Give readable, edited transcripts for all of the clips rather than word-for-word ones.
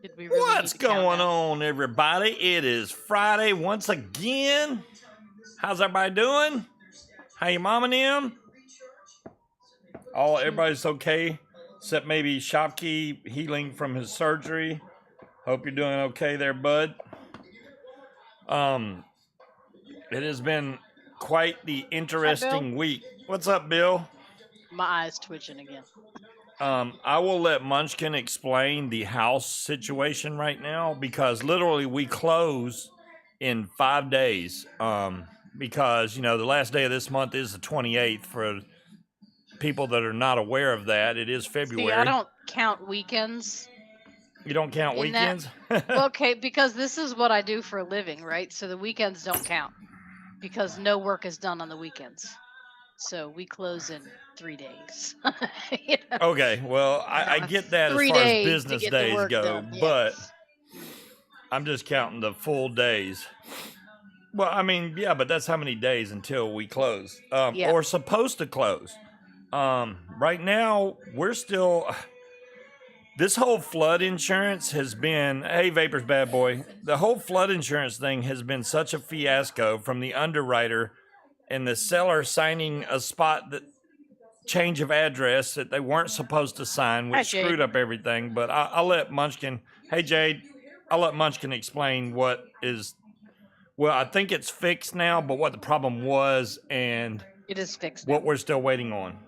Did we really need What's to count going down? on, everybody? It is Friday once again. How's everybody doing? How you mom and them? Everybody's okay, except maybe Shopkey healing from his surgery. Hope you're doing okay there, bud. Um, it has been quite the Hi, Bill. interesting week. What's up, Bill? My eyes twitching again. I will let Munchkin explain the house situation right now because literally we close in 5 days. Because the last day of this month is the 28th. For people that are not aware of that, it is See, I February. don't count weekends You don't count in that. weekends? Well, okay, because this is what I do for a living, right? So the weekends don't count because no work is done on the weekends. So we close in 3 days. You know, Okay, well, I it's get that as three far as days to business get the days work go, done. Yeah. but Mm. I'm just counting the full days. Well, I mean, yeah, but that's how many days until we close, Yeah. or supposed to close. Right now, we're still. This whole flood insurance has been. Hey, Vapor's bad boy. The whole flood insurance thing has been such a fiasco from the underwriter and the seller signing a spot that change of address that they weren't supposed to sign, Hi, which Jade. screwed up everything. But I'll let Munchkin. Hey, Jade. I'll let Munchkin explain what is. Well, I think it's fixed now, but what the problem was and It is fixed now. what we're still waiting on.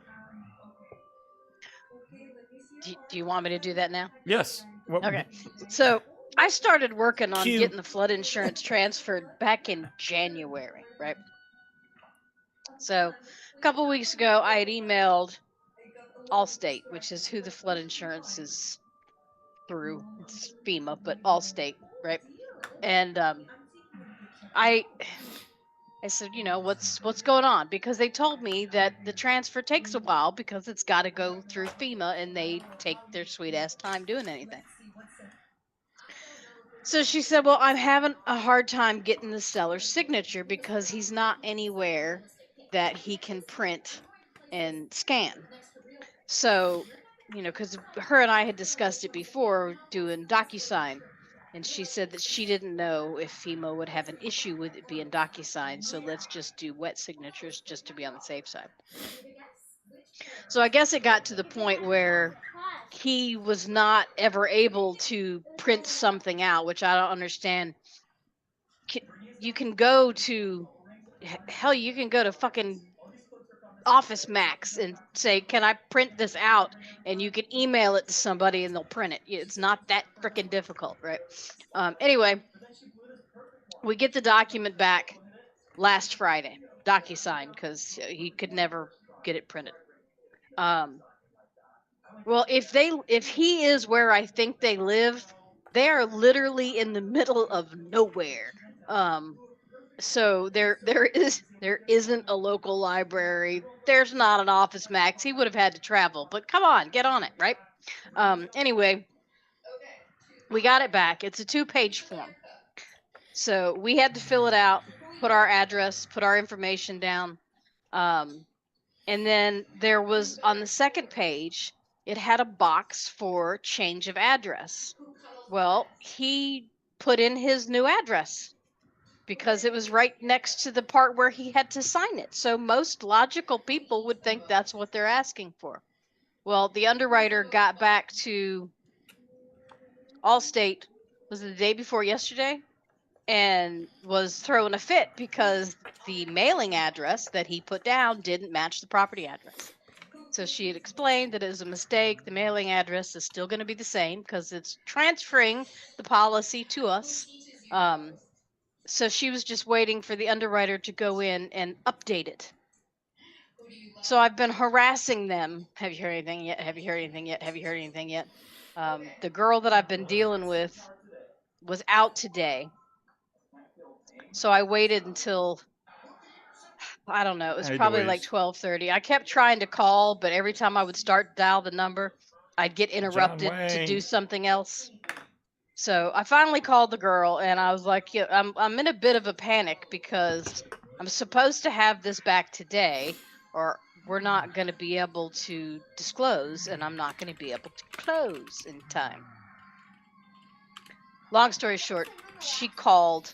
Do you want me to do that now? Yes. Well, Okay. So I started working on cute. getting the flood insurance transferred back in January, right? So a couple weeks ago, I had emailed Allstate, which is who the flood insurance is through. It's FEMA, but Allstate, right? And I I said, what's going on? Because they told me that the transfer takes a while because it's got to go through FEMA and they take their sweet ass time doing anything. So she said, "Well, I'm having a hard time getting the seller's signature because he's not anywhere that he can print and scan." So, because her and I had discussed it before doing DocuSign, and she said that she didn't know if FEMA would have an issue with it being DocuSign. So let's just do wet signatures just to be on the safe side. So I guess it got to the point where he was not ever able to print something out, which I don't understand. You can go to hell, you can go to fucking Office Max and say, "Can I print this out?" And you can email it to somebody and they'll print it. It's not that freaking difficult, right? Anyway, we get the document back last Friday, DocuSign, because he could never get it printed. Well, if he is where I think they live, they are literally in the middle of nowhere. So there isn't a local library. There's not an Office Max. He would have had to travel. But come on, get on it, right? Anyway, we got it back. It's a 2-page form. So we had to fill it out, put our address, put our information down. And then there was on the second page, it had a box for change of address. Well, he put in his new address because it was right next to the part where he had to sign it. So most logical people would think that's what they're asking for. Well, the underwriter got back to Allstate, was it the day before yesterday, and was throwing a fit because the mailing address that he put down didn't match the property address. So she had explained that it was a mistake. The mailing address is still going to be the same because it's transferring the policy to us. So she was just waiting for the underwriter to go in and update it. So I've been harassing them. Have you heard anything yet? Have you heard anything yet? Have you heard anything yet? The girl that I've been dealing with was out today. So I waited until, I don't know, it was probably like 12:30. I kept trying to call, but every time I would start dial the number, I'd get interrupted to do something else. So I finally called the girl and I was like, "Yeah, I'm in a bit of a panic because I'm supposed to have this back today, or we're not going to be able to disclose, and I'm not going to be able to close in time." long story short, she called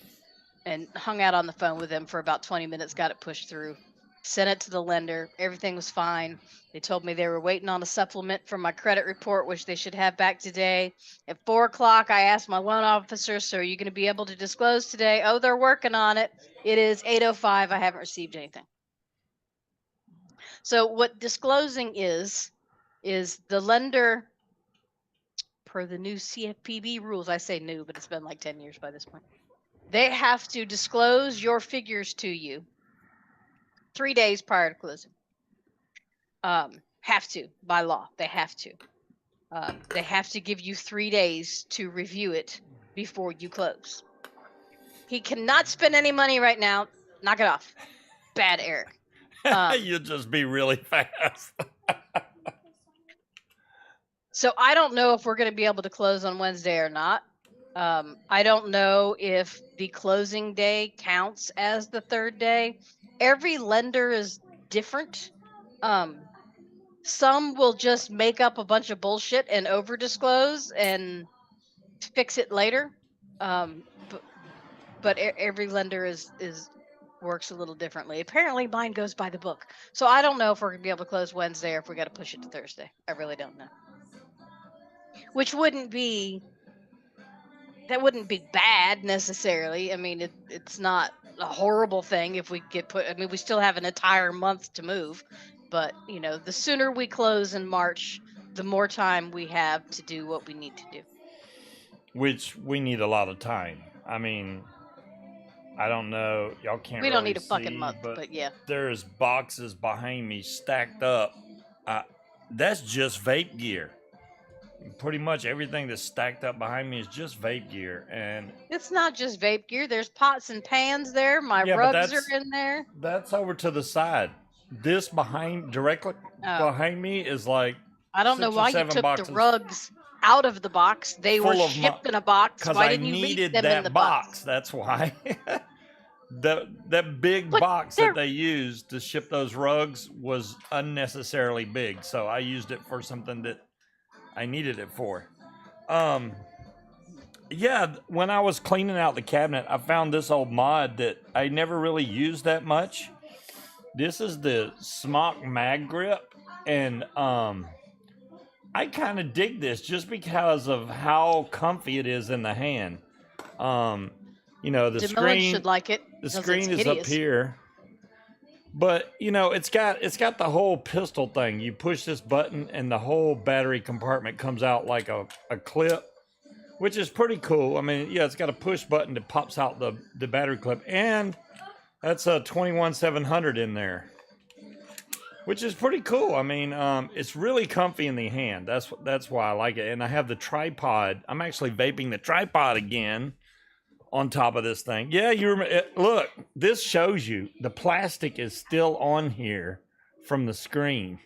and hung out on the phone with him for about 20 minutes, got it pushed through, sent it to the lender. Everything was fine. They told me they were waiting on a supplement from my credit report, which they should have back today. At 4 o'clock, I asked my loan officer, so are you going to be able to disclose today? Oh, they're working on it. It is 8:05. I haven't received anything. So what disclosing is the lender, per the new CFPB rules, I say new, but it's been like 10 years by this point. They have to disclose your figures to you 3 days prior to closing. Have to, by law, they have to. They have to give you 3 days to review it before you close. He cannot spend any money right now. Knock it off. Bad Eric. You'll just be really fast. So I don't know if we're going to be able to close on Wednesday or not. I don't know if the closing day counts as the third day. Every lender is different. Some will just make up a bunch of bullshit and over disclose and fix it later. But every lender is works a little differently. Apparently mine goes by the book. So I don't know if we're going to be able to close Wednesday or if we got to push it to Thursday. I really don't know. Which wouldn't be bad necessarily. I mean, it's not a horrible thing if we get put. I mean, we still have an entire month to move, but the sooner we close in March, the more time we have to do what we need to do. Which we need a lot of time. I mean, I don't know. Y'all can't. We really don't need a see, fucking month, but yeah. There's boxes behind me stacked up. That's just vape gear. Pretty much everything that's stacked up behind me is just vape gear, and it's not just vape gear. There's pots and pans there. My rugs are in there. That's over to the side. This directly behind me is like I don't know why you took the rugs out of the box. They were shipped in a box. Why didn't you leave them in the box? That's why. That big box that they used to ship those rugs was unnecessarily big, so I used it for something that I needed it for. Yeah, when I was cleaning out the cabinet, I found this old mod that I never really used that much. This is the Smock Mag Grip, and I kind of dig this just because of how comfy it is in the hand. The screen should like it. The screen is up here. But it's got the whole pistol thing. You push this button and the whole battery compartment comes out like a clip, which is pretty cool. I mean, yeah, it's got a push button that pops out the battery clip, and that's a 21700 in there, which is pretty cool. I mean, it's really comfy in the hand. That's why I like it. And I have the tripod. I'm actually vaping the tripod again on top of this thing. Yeah, look, this shows you the plastic is still on here from the screen.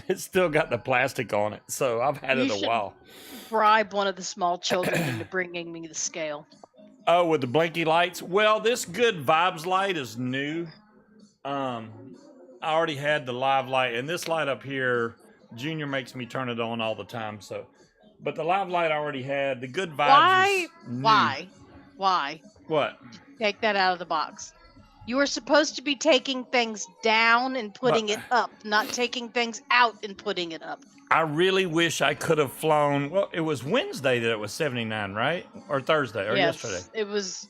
It's still got the plastic on it, so I've had it a while. Bribe one of the small children into bringing me the scale. Oh, with the blinky lights? Well, this Good Vibes light is new. I already had the live light, and this light up here, Junior makes me turn it on all the time. So, but the live light I already had. The Good Vibes is new. Why? What? Take that out of the box. You were supposed to be taking things down and putting it up, not taking things out and putting it up. I really wish I could have flown. Well, it was Wednesday that it was 79, right? Or Thursday, or yesterday? It was.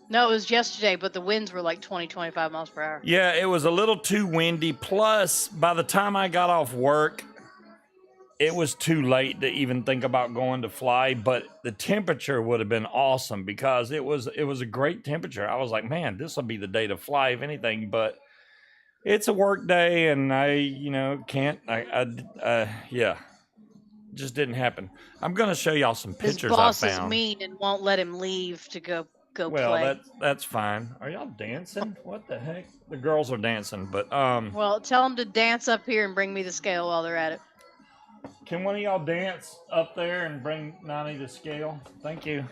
No, it was yesterday, but the winds were like 20, 25 miles per hour. Yeah, it was a little too windy. Plus, by the time I got off work, it was too late to even think about going to fly, but the temperature would have been awesome because it was a great temperature. I was like, man, this will be the day to fly if anything, but it's a work day and I can't, just didn't happen. I'm going to show y'all some pictures I found. His boss is mean and won't let him leave to go play. Well, that's fine. Are y'all dancing? What the heck? The girls are dancing, but well, tell them to dance up here and bring me the scale while they're at it. Can one of y'all dance up there and bring Nani the scale? Thank you.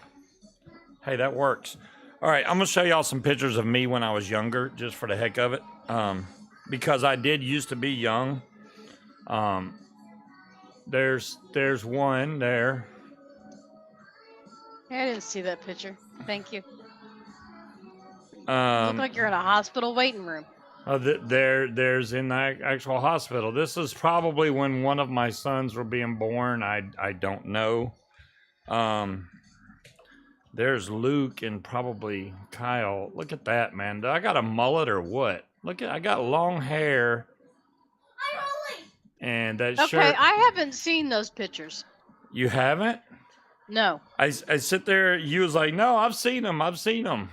Hey, that works. All right, I'm going to show y'all some pictures of me when I was younger, just for the heck of it. Because I did used to be young. There's one there. I didn't see that picture. Thank you. You look Um, like you're in a hospital waiting room. there's in the actual hospital. This is probably when one of my sons were being born. I don't know. There's Luke and probably Kyle. Look at that, man. Do I got a mullet or what? Look at I got long hair. And that Okay, shirt. I haven't seen those pictures. You haven't? No. I sit there. You was like, no, I've seen them. I've seen them.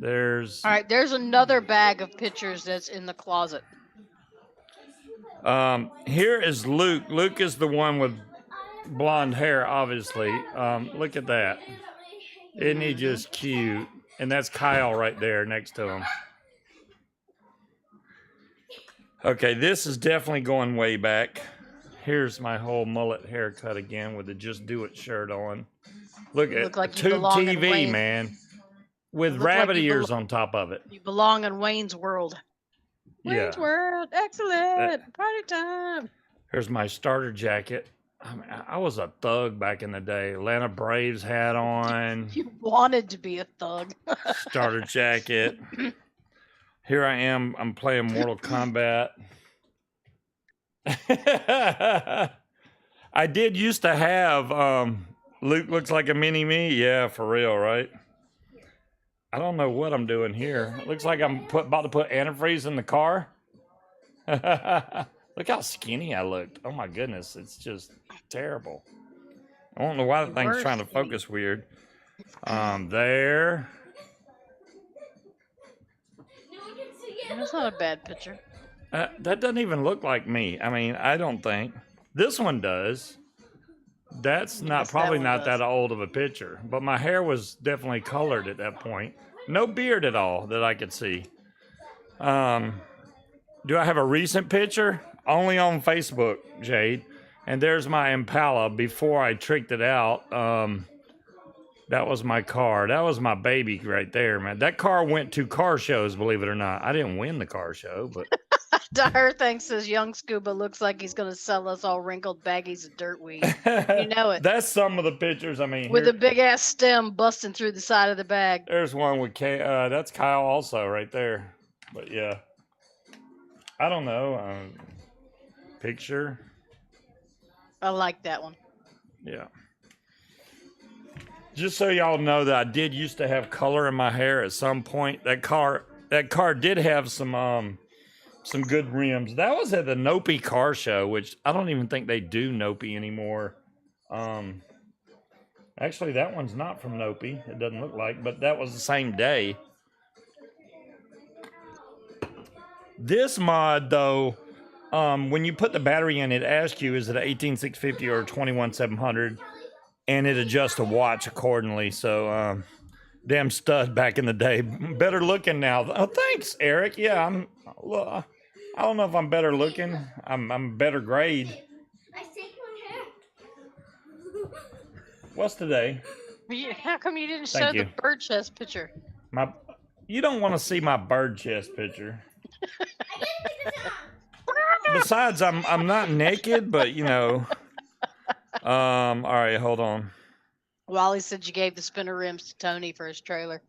There's. All right, there's another bag of pictures that's in the closet. Here is Luke. Luke is the one with blonde hair, obviously. Look at that. Isn't he just cute? And that's Kyle right there next to him. Okay, this is definitely going way back. Here's my whole mullet haircut again with the Just Do It shirt on. Look at like Tube TV, man. With rabbit ears on top of it. You belong in Wayne's World. Wayne's World, excellent. Party time. Here's my starter jacket. I was a thug back in the day. Atlanta Braves hat on. You wanted to be a thug. Starter jacket. Here I am. I'm playing Mortal Kombat. I did used to have Luke looks like a mini me. Yeah, for real, right? I don't know what I'm doing here. It looks like I'm about to put antifreeze in the car. Look how skinny I looked. Oh my goodness, it's just terrible. I don't know why the thing's trying to focus weird. There. That's not a bad picture. That doesn't even look like me. I mean, I don't think. This one does. That's not probably not that old of a picture, but my hair was definitely colored at that point. No beard at all that I could see. Do I have a recent picture? Only on Facebook, Jade. And there's my Impala before I tricked it out. That was my car. That was my baby right there, man. That car went to car shows, believe it or not. I didn't win the car show, but... Her thing says, young Scuba looks like he's going to sell us all wrinkled baggies of dirt weed. You know it. That's some of the pictures. I mean, with a big ass stem busting through the side of the bag. There's one with that's Kyle also right there. But yeah, I don't know. Picture. I like that one. Yeah. Just so y'all know that I did used to have color in my hair at some point. That car did have some good rims. That was at the Nope car show, which I don't even think they do Nope anymore. Actually, that one's not from Nope. It doesn't look like, but that was the same day. This mod, though, when you put the battery in, it asks you, is it an 18650 or a 21700? And it adjusts the watch accordingly. So, damn stud back in the day. Better looking now. Oh, thanks, Eric. Yeah, I don't know if I'm better looking. I'm better grade. I saved my hair. What's today? How come you didn't show the bird chest picture? You don't want to see my bird chest picture. Besides, I'm not naked, but you know. All right, hold on. Wally said you gave the spinner rims to Tony for his trailer.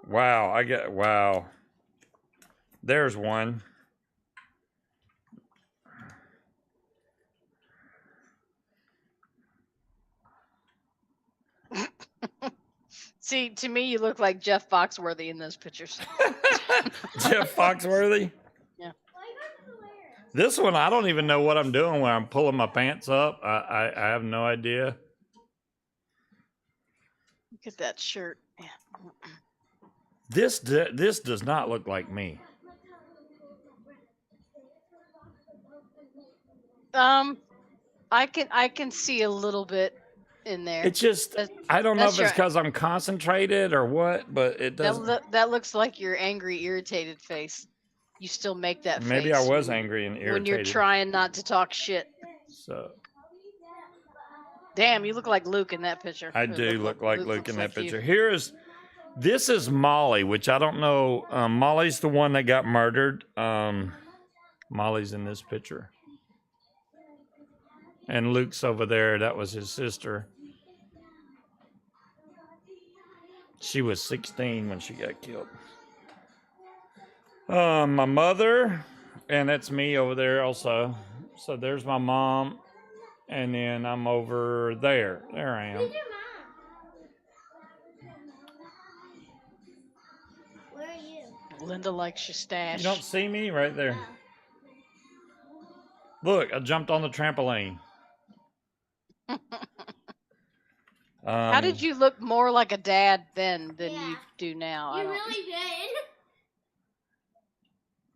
Wow, wow. There's one. See, to me, you look like Jeff Foxworthy in those pictures. Jeff Foxworthy? Yeah. This one, I don't even know what I'm doing when I'm pulling my pants up. I have no idea. Look at that shirt. Yeah. This does not look like me. I can see a little bit in there. It's just, I don't know if it's because I'm concentrated or what, but it doesn't. That looks like your angry, irritated face. You still make that face. Maybe I was angry and irritated. When you're trying not to talk shit. So. Damn, you look like Luke in that picture. I do look like Luke in that picture. This is Molly, which I don't know. Molly's the one that got murdered. Molly's in this picture. And Luke's over there. That was his sister. She was 16 when she got killed. My mother, and that's me over there also. So there's my mom, and then I'm over there. There I am. Where's your mom? Where are you? Linda likes your stash. You don't see me right there. Look, I jumped on the trampoline. How did you look more like a dad then than Yeah. you do now? You really did.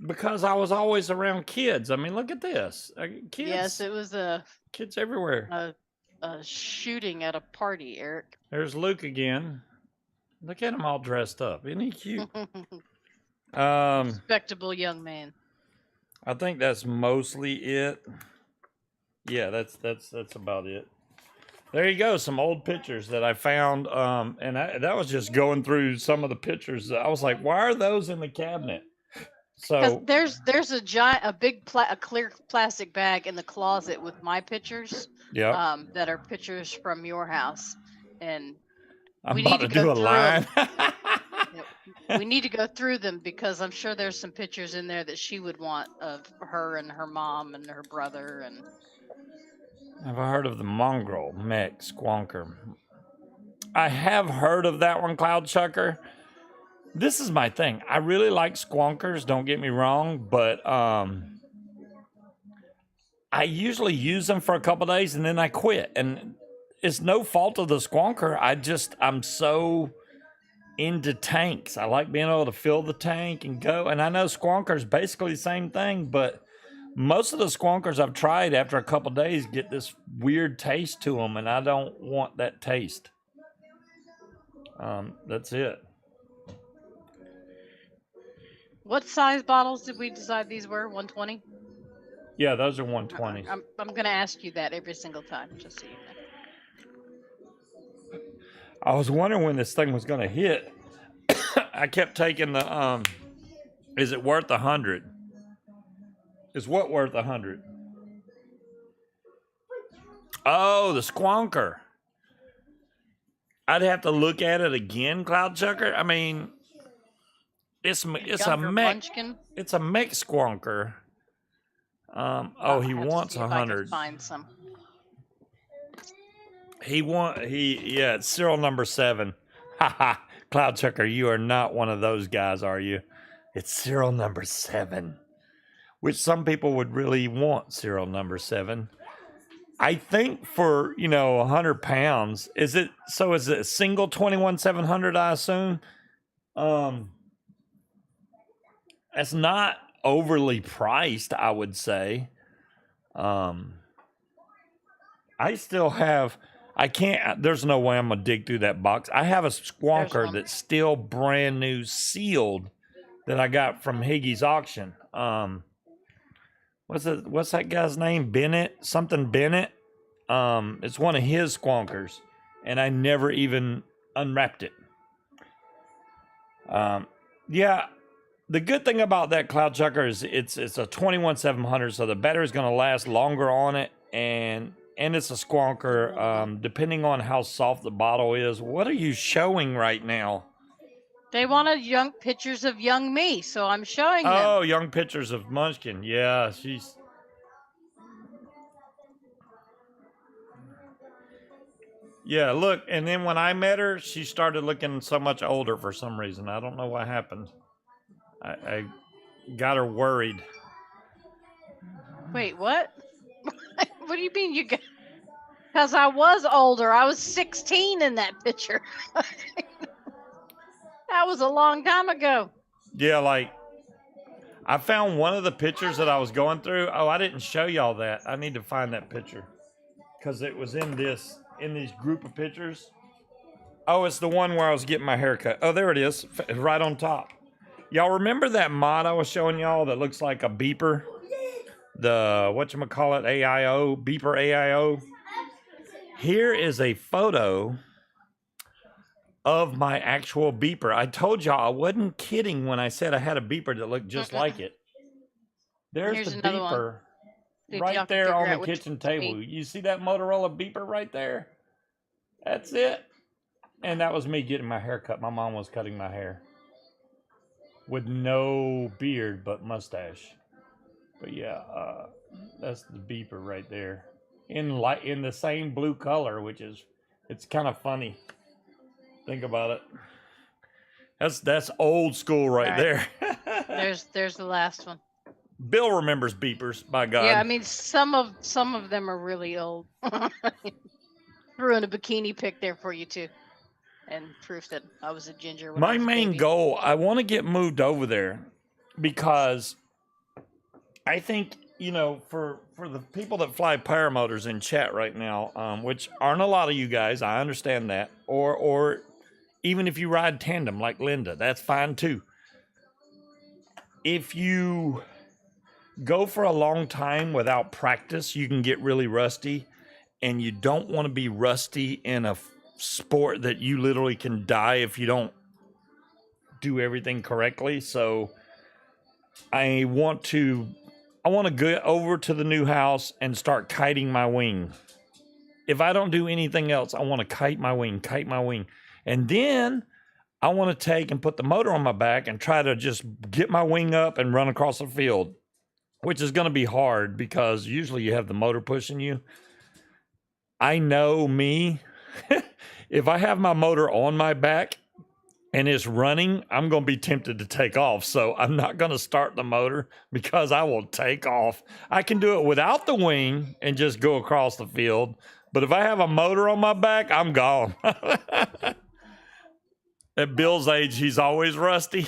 Because I was always around kids. I mean, look at this. Kids. Yes, it was Kids everywhere. a shooting at a party, Eric. There's Luke again. Look at him all dressed up. Isn't he cute? I Respectable young man. think that's mostly it. Yeah, that's about it. There you go, some old pictures that I found, and that was just going through some of the pictures. I was like, why are those in the cabinet? So there's a clear plastic bag in the closet with my pictures. yeah, That are pictures from your house, and I'm we about need to to do go a through line. we need to go through them because I'm sure there's some pictures in there that she would want of her and her mom and her brother and. Have I heard of the mongrel mech squonker? I have heard of that one, Cloud Chucker. This is my thing. I really like squonkers, don't get me wrong, but I usually use them for a couple days and then I quit. And it's no fault of the squonker. I'm so into tanks. I like being able to fill the tank and go. And I know squonker's basically the same thing, but most of the squonkers I've tried after a couple days get this weird taste to them, and I don't want that taste. That's it. What size bottles did we decide these were? 120? Yeah, those are 120s. I'm gonna ask you that every single time, just so you know. I was wondering when this thing was going to hit. I kept taking the, is it worth 100? Is what worth 100? Oh, the squonker. I'd have to look at it again, Cloud Chucker. I mean, it's a Gunter mech. Munchkin. It's a mech squonker. He I'll have to wants see if I can 100. Find some. It's serial number 7. Haha, Cloud Chucker, you are not one of those guys, are you? It's serial number 7. Which some people would really want serial number 7. I think for, 100 pounds, is it a single 21,700, I assume? That's not overly priced, I would say. I can't, there's no way I'm going to dig through that box. I have a squonker that's still brand new sealed that I got from Higgy's auction. What's that guy's name? Bennett? Something Bennett? It's one of his squonkers, and I never even unwrapped it. Yeah, the good thing about that Cloud Chucker is it's a 21,700, so the battery's going to last longer on it, and it's a squonker. Depending on how soft the bottle is. What are you showing right now? They wanted young pictures of young me, so I'm showing them. Oh, young pictures of Munchkin. Yeah, she's... Yeah, look, and then when I met her, she started looking so much older for some reason. I don't know what happened. I got her worried. Wait, what? What do you mean you got... Because I was older. I was 16 in that picture. That was a long time ago. Yeah, like, I found one of the pictures that I was going through. Oh, I didn't show y'all that. I need to find that picture. Because it was in these group of pictures. Oh, it's the one where I was getting my hair cut. Oh, there it is. Right on top. Y'all remember that mod I was showing y'all that looks like a beeper? The, whatchamacallit, AIO, beeper AIO. Here is a photo of my actual beeper. I told y'all I wasn't kidding when I said I had a beeper that looked just like it. There's Here's the another one. beeper See if y'all right can there figure on out the which kitchen one to table. be. You see that Motorola beeper right there? That's it. And that was me getting my hair cut. My mom was cutting my hair with no beard but mustache. But yeah, that's the beeper right there in the same blue color, which is it's kind of funny. Think about it. That's old school right All right. there. There's the last one. Bill remembers beepers. By God. Yeah, I mean some of them are really old. Threw in a bikini pic there for you too, and proof that I was a ginger when I My was a main baby. goal, I want to get moved over there because I think, you know, for the people that fly paramotors in chat right now, which aren't a lot of you guys, I understand that, or even if you ride tandem like Linda, that's fine too. If you go for a long time without practice, you can get really rusty, and you don't want to be rusty in a sport that you literally can die if you don't do everything correctly. So I want to go over to the new house and start kiting my wing. If I don't do anything else, I want to kite my wing. And then I want to take and put the motor on my back and try to just get my wing up and run across the field, which is going to be hard because usually you have the motor pushing you. I know me. If I have my motor on my back and it's running, I'm going to be tempted to take off. So I'm not going to start the motor because I will take off. I can do it without the wing and just go across the field. But if I have a motor on my back, I'm gone. At Bill's age, he's always rusty.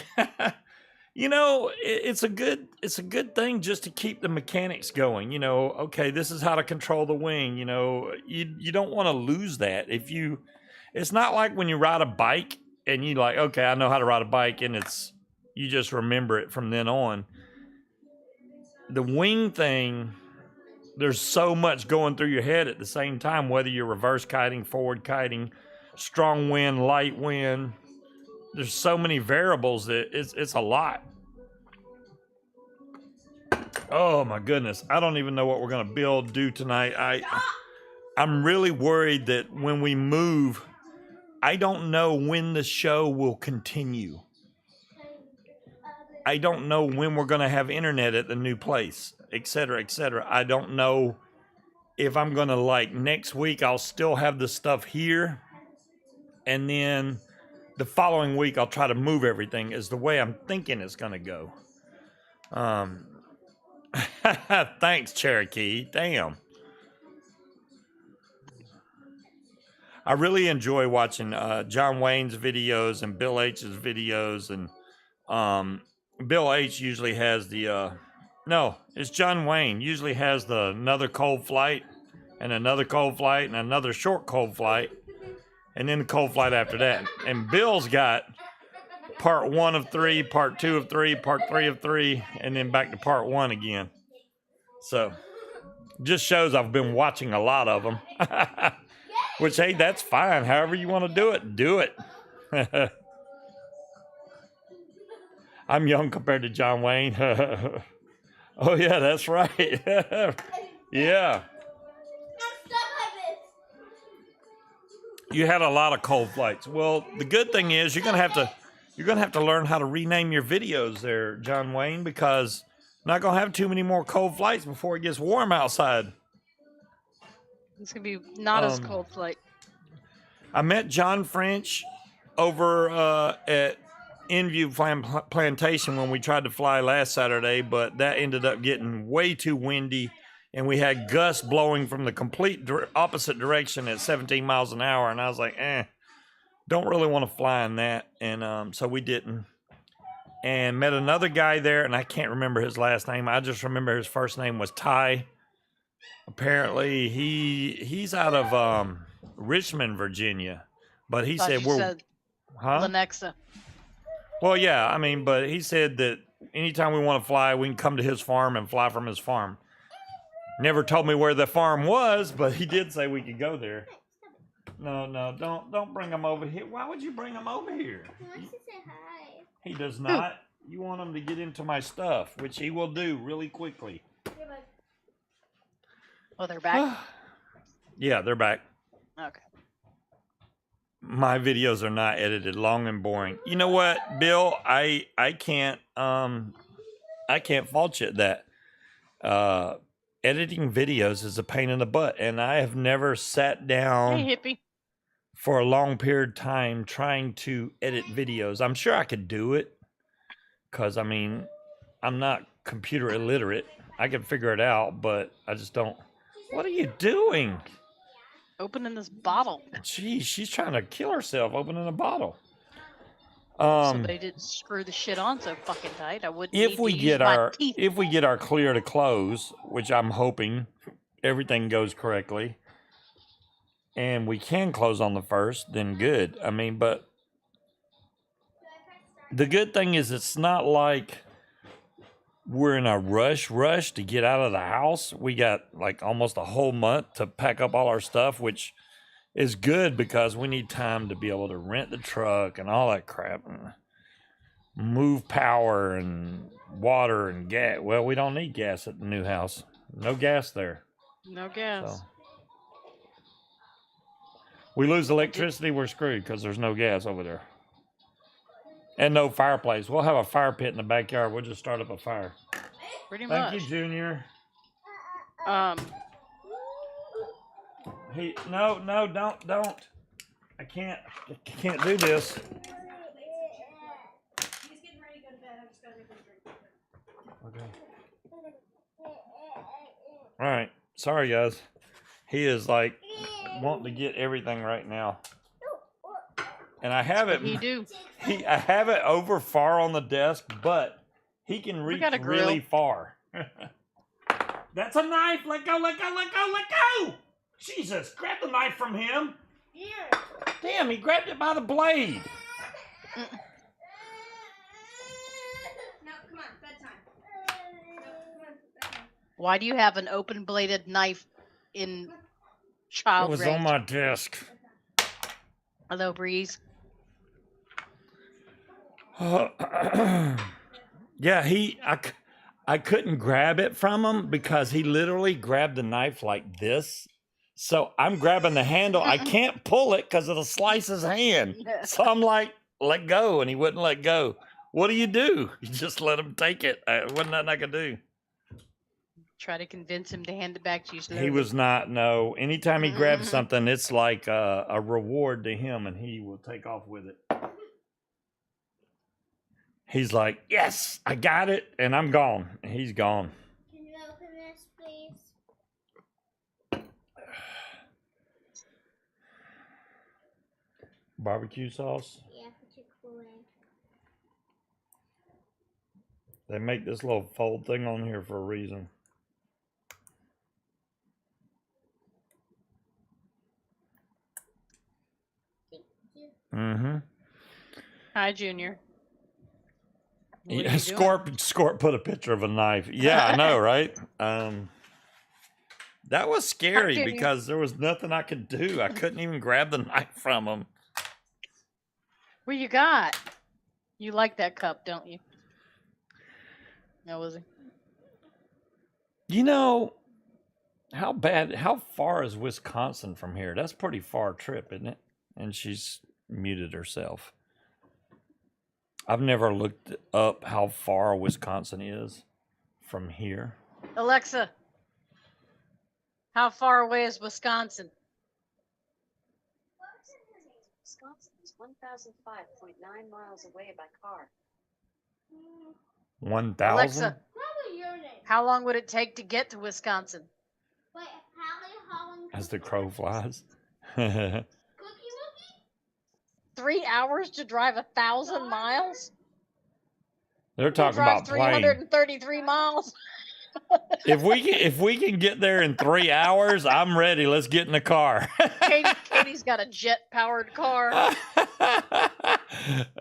You know, it's a good thing just to keep the mechanics going. You know, okay, this is how to control the wing. You know, you don't want to lose that. It's not like when you ride a bike and you like, okay, I know how to ride a bike, and you just remember it from then on. The wing thing, there's so much going through your head at the same time, whether you're reverse kiting, forward kiting, strong wind, light wind. There's so many variables that it's a lot. Oh my goodness. I don't even know what we're gonna do tonight. I'm really worried that when we move, I don't know when the show will continue. I don't know when we're gonna have internet at the new place, etc., etc. I don't know if I'm gonna, like, next week I'll still have the stuff here, and then the following week I'll try to move everything, is the way I'm thinking it's gonna go. Thanks, Cherokee. Damn. I really enjoy watching John Wayne's videos and Bill H's videos, and Bill H usually has the no, it's John Wayne usually has the another cold flight and another cold flight and another short cold flight, and then the cold flight after that. And Bill's got part 1 of 3, part 2 of 3, part 3 of 3, and then back to part 1 again. So just shows I've been watching a lot of them. Which, hey, that's fine. However you want to do it, do it. I'm young compared to John Wayne. Oh, yeah, that's right. Yeah. You had a lot of cold flights. Well, the good thing is you're gonna have to learn how to rename your videos there, John Wayne, because I'm not gonna have too many more cold flights before it gets warm outside. It's gonna be not as cold flight. I met John French over at Enview Plantation when we tried to fly last Saturday, but that ended up getting way too windy, and we had gusts blowing from the complete opposite direction at 17 miles an hour, and I was like, don't really want to fly in that, and so we didn't. And met another guy there, and I can't remember his last name. I just remember his first name was Ty. Apparently, he's out of Richmond, Virginia, but he said Lenexa. Well, yeah, I mean, but he said that anytime we want to fly, we can come to his farm and fly from his farm. Never told me where the farm was, but he did say we could go there. No, don't bring him over here. Why would you bring him over here? He wants to say hi. He does not. You want him to get into my stuff, which he will do really quickly. Oh, they're back? Yeah, they're back. Okay. My videos are not edited, long and boring. You know what, Bill? I can't fault you at that. Editing videos is a pain in the butt, and I have never sat down Hey, hippie. for a long period of time trying to edit videos. I'm sure I could do it, because I mean, I'm not computer illiterate. I can figure it out, but I just don't. What are you doing? Opening this bottle. Geez, she's trying to kill herself opening a bottle. So they didn't screw the shit on so fucking tight. I wouldn't need if we to get use my our teeth. if we get our clear to close, which I'm hoping everything goes correctly, and we can close on the 1st, then good. I mean, but the good thing is it's not like we're in a rush to get out of the house. We got like almost a whole month to pack up all our stuff, which is good because we need time to be able to rent the truck and all that crap and move power and water and gas. Well, we don't need gas at the new house. No gas there. No gas. So we lose electricity, we're screwed because there's no gas over there. And no fireplace. We'll have a fire pit in the backyard. We'll just start up a fire. Pretty much. Thank you, Junior. Hey, no, don't. I can't do this. He's getting ready to go to bed. I just gotta make him drink. Okay. All right. Sorry, guys. He is like wanting to get everything right now. And I have it. You do. I have it over far on the desk, but he can reach got a grill. really far. That's a knife. Let go, let go, let go, let go. Jesus, grab the knife from him. Here. Damn, he grabbed it by the blade. No, come on, bedtime. No, come on, bedtime. Why do you have an open-bladed knife in child It was range? on my desk. Hello, Breeze. Yeah, I couldn't grab it from him because he literally grabbed the knife like this. So I'm grabbing the handle. I can't pull it because it'll slice his hand. So I'm like, let go, and he wouldn't let go. What do? You just let him take it. Wasn't nothing I could do. Try to convince him to hand it back to you. He was not, no. Anytime he grabs something, it's like a reward to him, and he will take off with it. He's like, yes, I got it, and I'm gone. And he's gone. Can you open this, please? Barbecue sauce. Yeah, put your Kool-Aid. They make this little fold thing on here for a reason. Mm-hmm. Hi, Junior. What are Yeah, you doing? Scorp put a picture of a knife. Yeah, I know, right? That was scary Junior. because there was nothing I could do. I couldn't even grab the knife from him. What you got? You like that cup, don't you? No, was he? You know, how far is Wisconsin from here? That's a pretty far trip, isn't it? And she's muted herself. I've never looked up how far Wisconsin is from here. Alexa, how far away is Wisconsin? Wisconsin is 1,005.9 miles away by car. 1,000? Alexa, Probably your name. how long would it take to get to Wisconsin? Wait, how long? As the crow flies. Cookie Wookie? 3 hours to drive 1,000 miles? They're talking drive about plane. 333 miles. If we can get there in 3 hours, I'm ready. Let's get in the car. Katie's got a jet-powered car.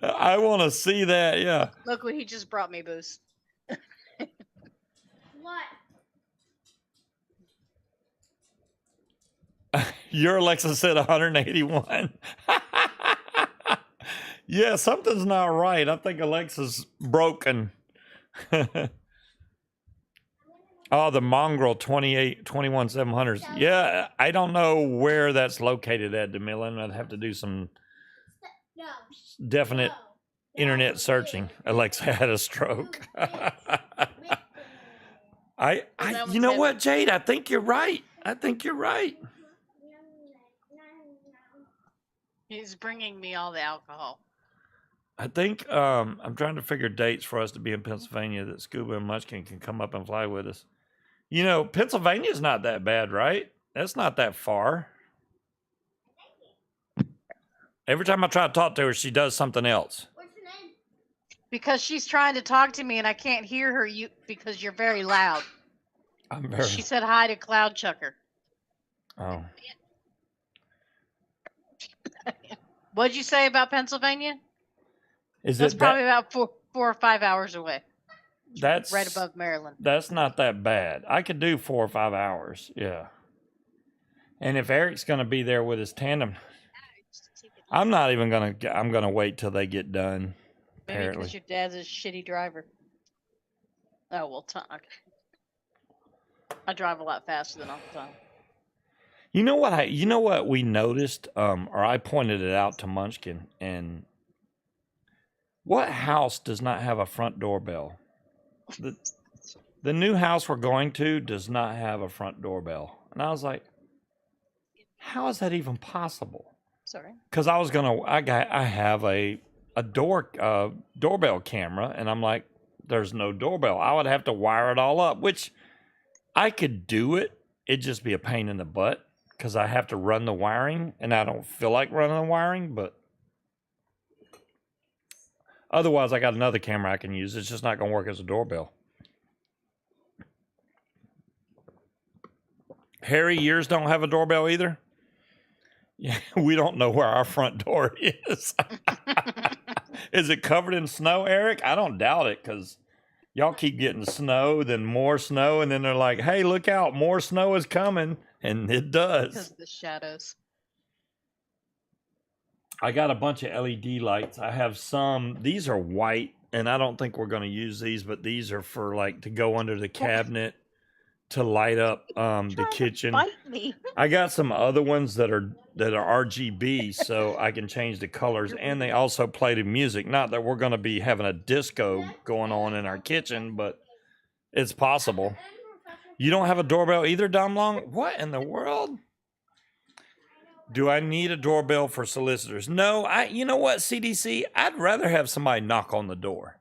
I want to see that. Yeah. Look what he just brought me, Boos. What? Your Alexa said 181. Yeah, something's not right. I think Alexa's broken. Oh, the Mongrel 21700s. Yeah, I don't know where that's located at, DeMillan. I'd have to do some definite internet searching. Alexa had a stroke. You know what, Jade? I think you're right. I think you're right. He's bringing me all the alcohol. I think I'm trying to figure dates for us to be in Pennsylvania that Scuba Munchkin can come up and fly with us. You know, Pennsylvania's not that bad, right? That's not that far. Every time I try to talk to her, she does something else. What's your name? Because she's trying to talk to me and I can't hear her because you're very loud. I'm very. She said hi to Cloud Chucker. Oh. What'd you say about Pennsylvania? Is That's it probably about 4 or 5 hours away. That's right above Maryland. That's not that bad. I could do 4 or 5 hours. Yeah. And if Eric's going to be there with his tandem, I'm not even going to. I'm going to wait till they get done. Maybe Apparently, because your dad's a shitty driver. Oh well, I drive a lot faster than all the time. You know what? You know what we noticed, or I pointed it out to Munchkin. And what house does not have a front doorbell? The new house we're going to does not have a front doorbell, and I was like, how is that even possible? Sorry. Because I have a doorbell camera, and I'm like, there's no doorbell. I would have to wire it all up, which I could do it. It'd just be a pain in the butt because I have to run the wiring, and I don't feel like running the wiring. But otherwise, I got another camera I can use. It's just not going to work as a doorbell. Harry, yours don't have a doorbell either? Yeah, we don't know where our front door is. Is it covered in snow, Eric? I don't doubt it because y'all keep getting snow, then more snow, and then they're like, hey, look out, more snow is coming. And it does. Because of the shadows. I got a bunch of LED lights. I have some. These are white, and I don't think we're going to use these, but these are for like to go under the cabinet to light up the kitchen. Bite me. I got some other ones that are RGB, so I can change the colors, and they also play the music. Not that we're going to be having a disco going on in our kitchen, but it's possible. You don't have a doorbell either, Dom Long? What in the world? Do I need a doorbell for solicitors? No, you know what, CDC? I'd rather have somebody knock on the door.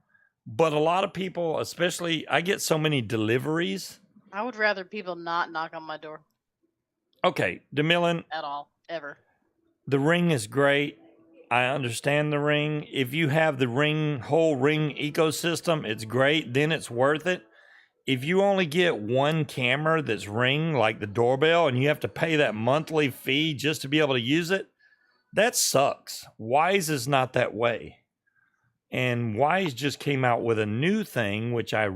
But a lot of people, especially, I get so many deliveries. I would rather people not knock on my door. Okay, DeMillan. At all, ever. The Ring is great. I understand the Ring. If you have the whole Ring ecosystem, it's great. Then it's worth it. If you only get one camera that's Ring, like the doorbell, and you have to pay that monthly fee just to be able to use it, that sucks. Wise is not that way. And Wise just came out with a new thing, which I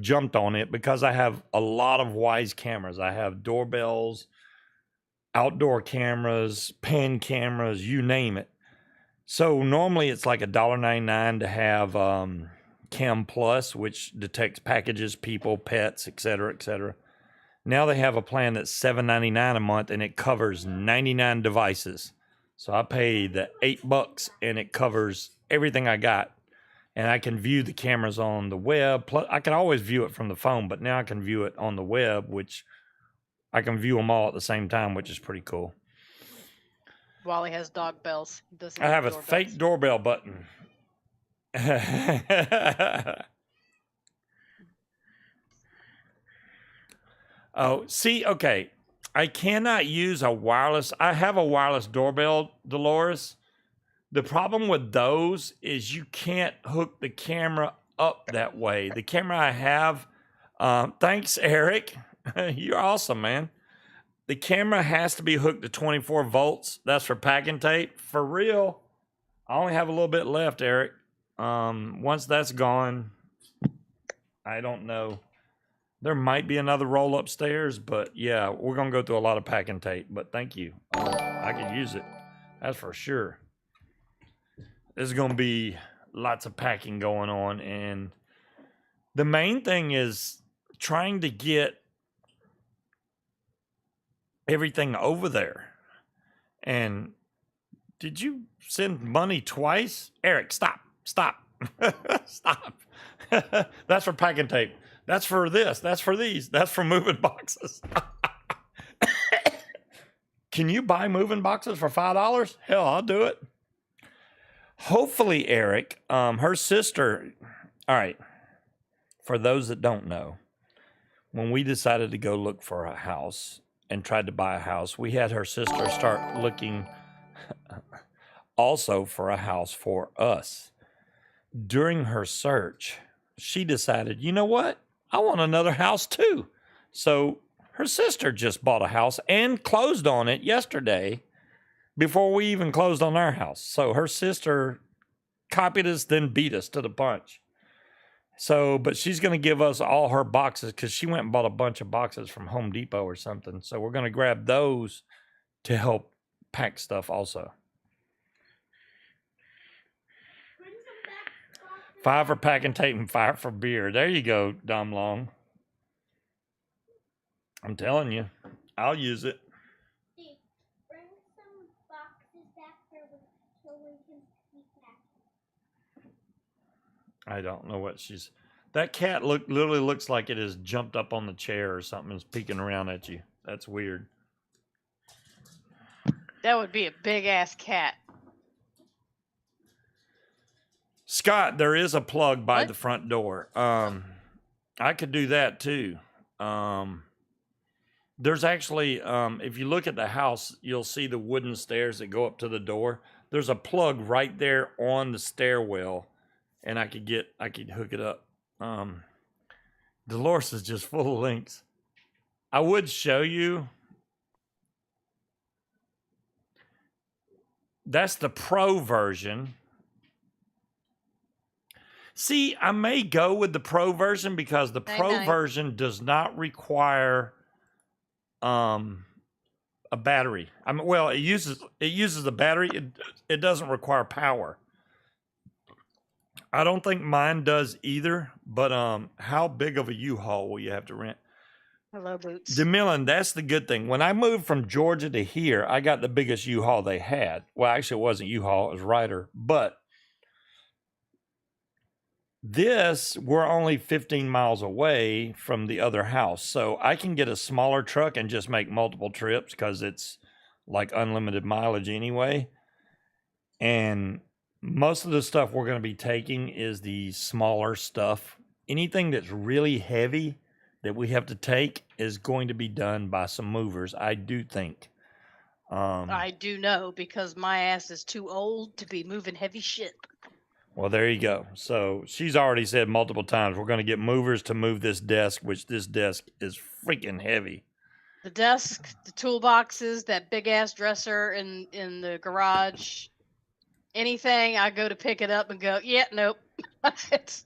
jumped on it because I have a lot of Wise cameras. I have doorbells, outdoor cameras, pan cameras, you name it. So normally it's like $1.99 to have Cam Plus, which detects packages, people, pets, etc., etc. Now they have a plan that's $7.99 a month, and it covers 99 devices. So I pay the $8, and it covers everything I got. And I can view the cameras on the web. Plus, I can always view it from the phone, but now I can view it on the web, which I can view them all at the same time, which is pretty cool. Wally has dog bells. I have a fake doorbell button. Oh, see, okay. I cannot use a wireless. I have a wireless doorbell, Dolores. The problem with those is you can't hook the camera up that way. The camera I have, thanks, Eric. You're awesome, man. The camera has to be hooked to 24 volts. That's for packing tape. For real, I only have a little bit left, Eric. Once that's gone, I don't know. There might be another roll upstairs, but yeah, we're going to go through a lot of packing tape. But thank you. I could use it. That's for sure. there's going to be lots of packing going on. And the main thing is trying to get everything over there. And did you send money twice? Eric, stop. Stop. That's for packing tape. That's for this. That's for these. That's for moving boxes. Can you buy moving boxes for $5? Hell, I'll do it. Hopefully, Eric, her sister. All right. For those that don't know, when we decided to go look for a house and tried to buy a house, we had her sister start looking also for a house for us. During her search, she decided, you know what? I want another house too. So her sister just bought a house and closed on it yesterday before we even closed on our house. So her sister copied us, then beat us to the punch. So, but she's going to give us all her boxes because she went and bought a bunch of boxes from Home Depot or something. So we're going to grab those to help pack stuff also. 5 for packing tape and 5 for beer. There you go, Dom Long. I'm telling you, I'll use it. Steve, bring some boxes back here so we can keep packing. I don't know what she's. That cat literally looks like it has jumped up on the chair or something and is peeking around at you. That's weird. That would be a big ass cat. Scott, there is a plug by What? the front door. I could do that too. There's actually, if you look at the house, you'll see the wooden stairs that go up to the door. There's a plug right there on the stairwell, and I could hook it up. Dolores is just full of links. I would show you. That's the pro version. See, I may go with the pro version because the pro version does not require a battery. I mean, well, it uses a battery. It doesn't require power. I don't think mine does either. But how big of a U-Haul will you have to rent? Hello, Boots. DeMillan, that's the good thing. When I moved from Georgia to here, I got the biggest U-Haul they had. Well, actually, it wasn't U-Haul; it was Ryder, but. This, we're only 15 miles away from the other house. So I can get a smaller truck and just make multiple trips because it's like unlimited mileage anyway. And most of the stuff we're going to be taking is the smaller stuff. Anything that's really heavy that we have to take is going to be done by some movers, I do think. I do know because my ass is too old to be moving heavy shit. Well, there you go. So she's already said multiple times, we're going to get movers to move this desk, which this desk is freaking heavy. The desk, the toolboxes, that big ass dresser in the garage, anything, I go to pick it up and go, yeah, nope. It's,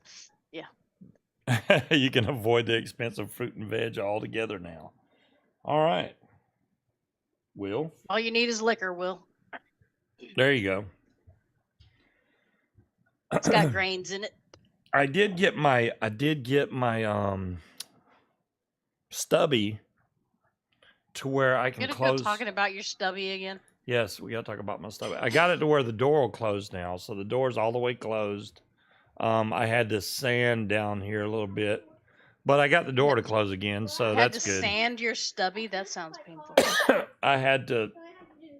yeah. You can avoid the expensive fruit and veg altogether now. All right. Will? All you need is liquor, Will. There you go. It's got grains in it. I did get my stubby to where I can You're close. talking about your stubby again? Yes, we got to talk about my stubby. I got it to where the door will close now, so the door's all the way closed. I had to sand down here a little bit, but I got the door to close again, so that's good. Had to sand your stubby? That sounds painful. I had to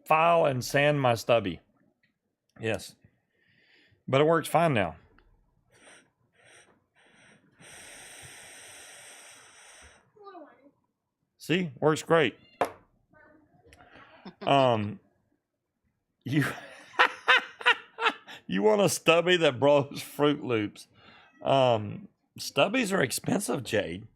file and sand my stubby. Yes. But it works fine now. See, works great. You you want a stubby that blows Fruit Loops? Stubbies are expensive, Jade.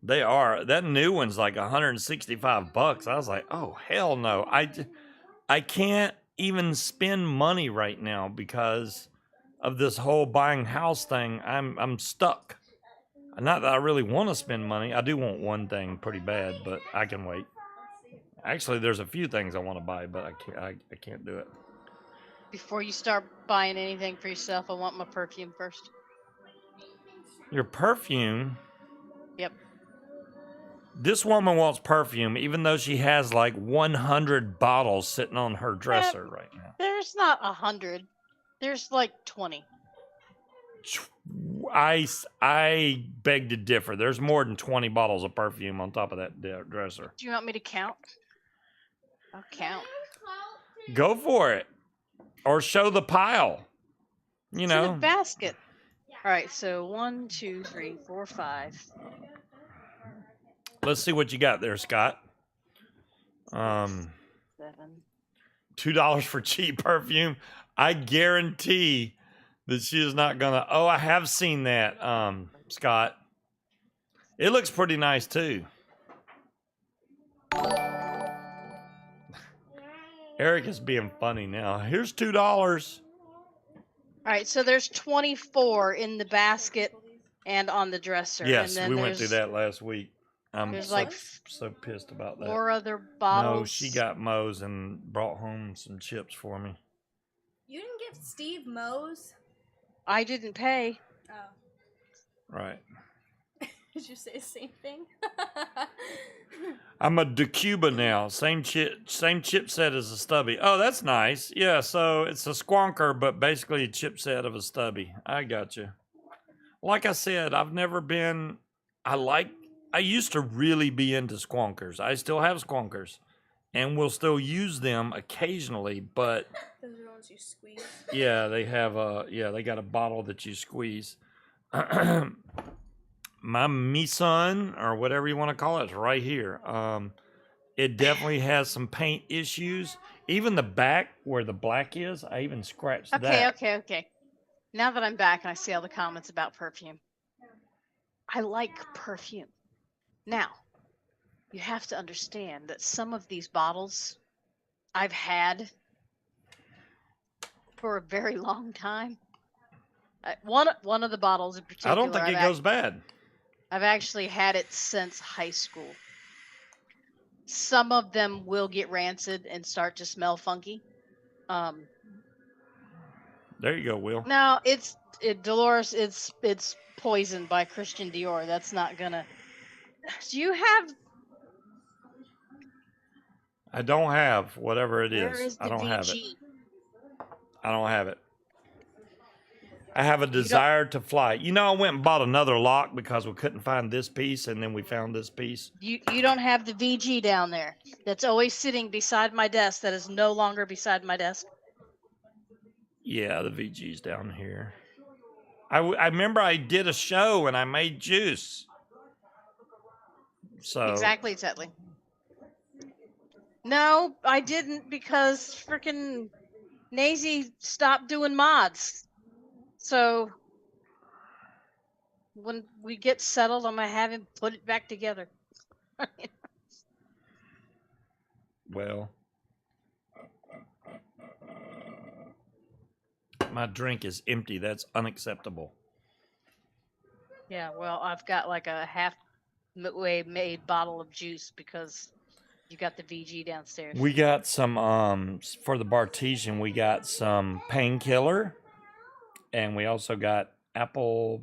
They are. That new one's like $165. I was like, oh hell no! I can't even spend money right now because of this whole buying house thing. I'm stuck. Not that I really want to spend money. I do want one thing pretty bad, but I can wait. Actually, there's a few things I want to buy, but I can't do it. Before you start buying anything for yourself, I want my perfume first. Your perfume? Yep. This woman wants perfume, even though she has like 100 bottles sitting on her dresser right now. There's not 100. There's like 20. I beg to differ. There's more than 20 bottles of perfume on top of that dresser. Do you want me to count? I'll count. Go for it. Or show the pile. You It's in know. a basket. All right, so 1, 2, 3, 4, 5. Let's see what you got there, Scott. 7. $2 for cheap perfume. I guarantee that she is not gonna. Oh, I have seen that, Scott. It looks pretty nice too. Eric is being funny now. Here's $2. All right, so there's 24 in the basket and on the dresser. Yes, and then we went through that last week. I'm there's so, like so pissed about that. 4 other bottles. No, she got Moe's and brought home some chips for me. You didn't give Steve Moe's? I didn't pay. Oh. Right. Did you say the same thing? I'm a Cuba now. Same chipset as a stubby. Oh, that's nice. Yeah, so it's a squonker, but basically a chipset of a stubby. I got you. Like I said, I've never been. I used to really be into squonkers. I still have squonkers, and will still use them occasionally. But Those are the ones you squeeze. yeah, they have they got a bottle that you squeeze. My Mison, or whatever you want to call it, is right here. It definitely has some paint issues. Even the back where the black is, I even scratched that. Okay. Now that I'm back and I see all the comments about perfume, I like perfume. Now, you have to understand that some of these bottles I've had for a very long time. One of the bottles in particular. I don't think it goes bad. I've actually had it since high school. Some of them will get rancid and start to smell funky. There you go, Will. No, Dolores. It's Poisoned by Christian Dior. That's not gonna. Do you have? I don't have whatever it Where is. is the I don't have it. VG? I don't have it. I have a desire to fly. You know, I went and bought another lock because we couldn't find this piece, and then we found this piece. You don't have the VG down there. That's always sitting beside my desk. That is no longer beside my desk. Yeah, the VG's down here. I remember I did a show and I made juice. So Exactly. No, I didn't because frickin' Nazy stopped doing mods. So when we get settled, I'm gonna have him put it back together. Well, my drink is empty. That's unacceptable. Yeah, well, I've got like a halfway made bottle of juice because you got the VG downstairs. We got some for the Bartesian. We got some painkiller, and we also got apple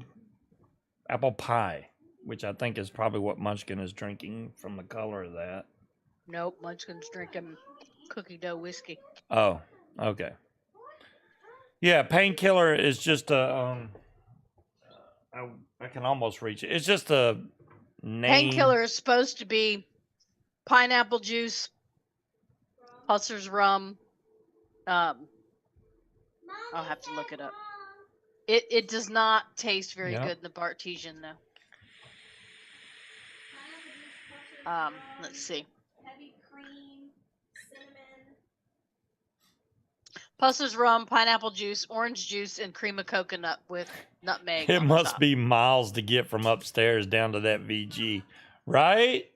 pie, which I think is probably what Munchkin is drinking from the color of that. Nope, Munchkin's drinking cookie dough whiskey. Oh, okay. Yeah, painkiller is just a I can almost reach it. It's just a name. Painkiller is supposed to be pineapple juice, Husser's rum. I'll have to look it up. It does not taste very good in the Bartesian though. Let's see. Heavy cream, cinnamon. Husser's rum, pineapple juice, orange juice, and cream of coconut with nutmeg. It on the must top. be miles to get from upstairs down to that VG, right?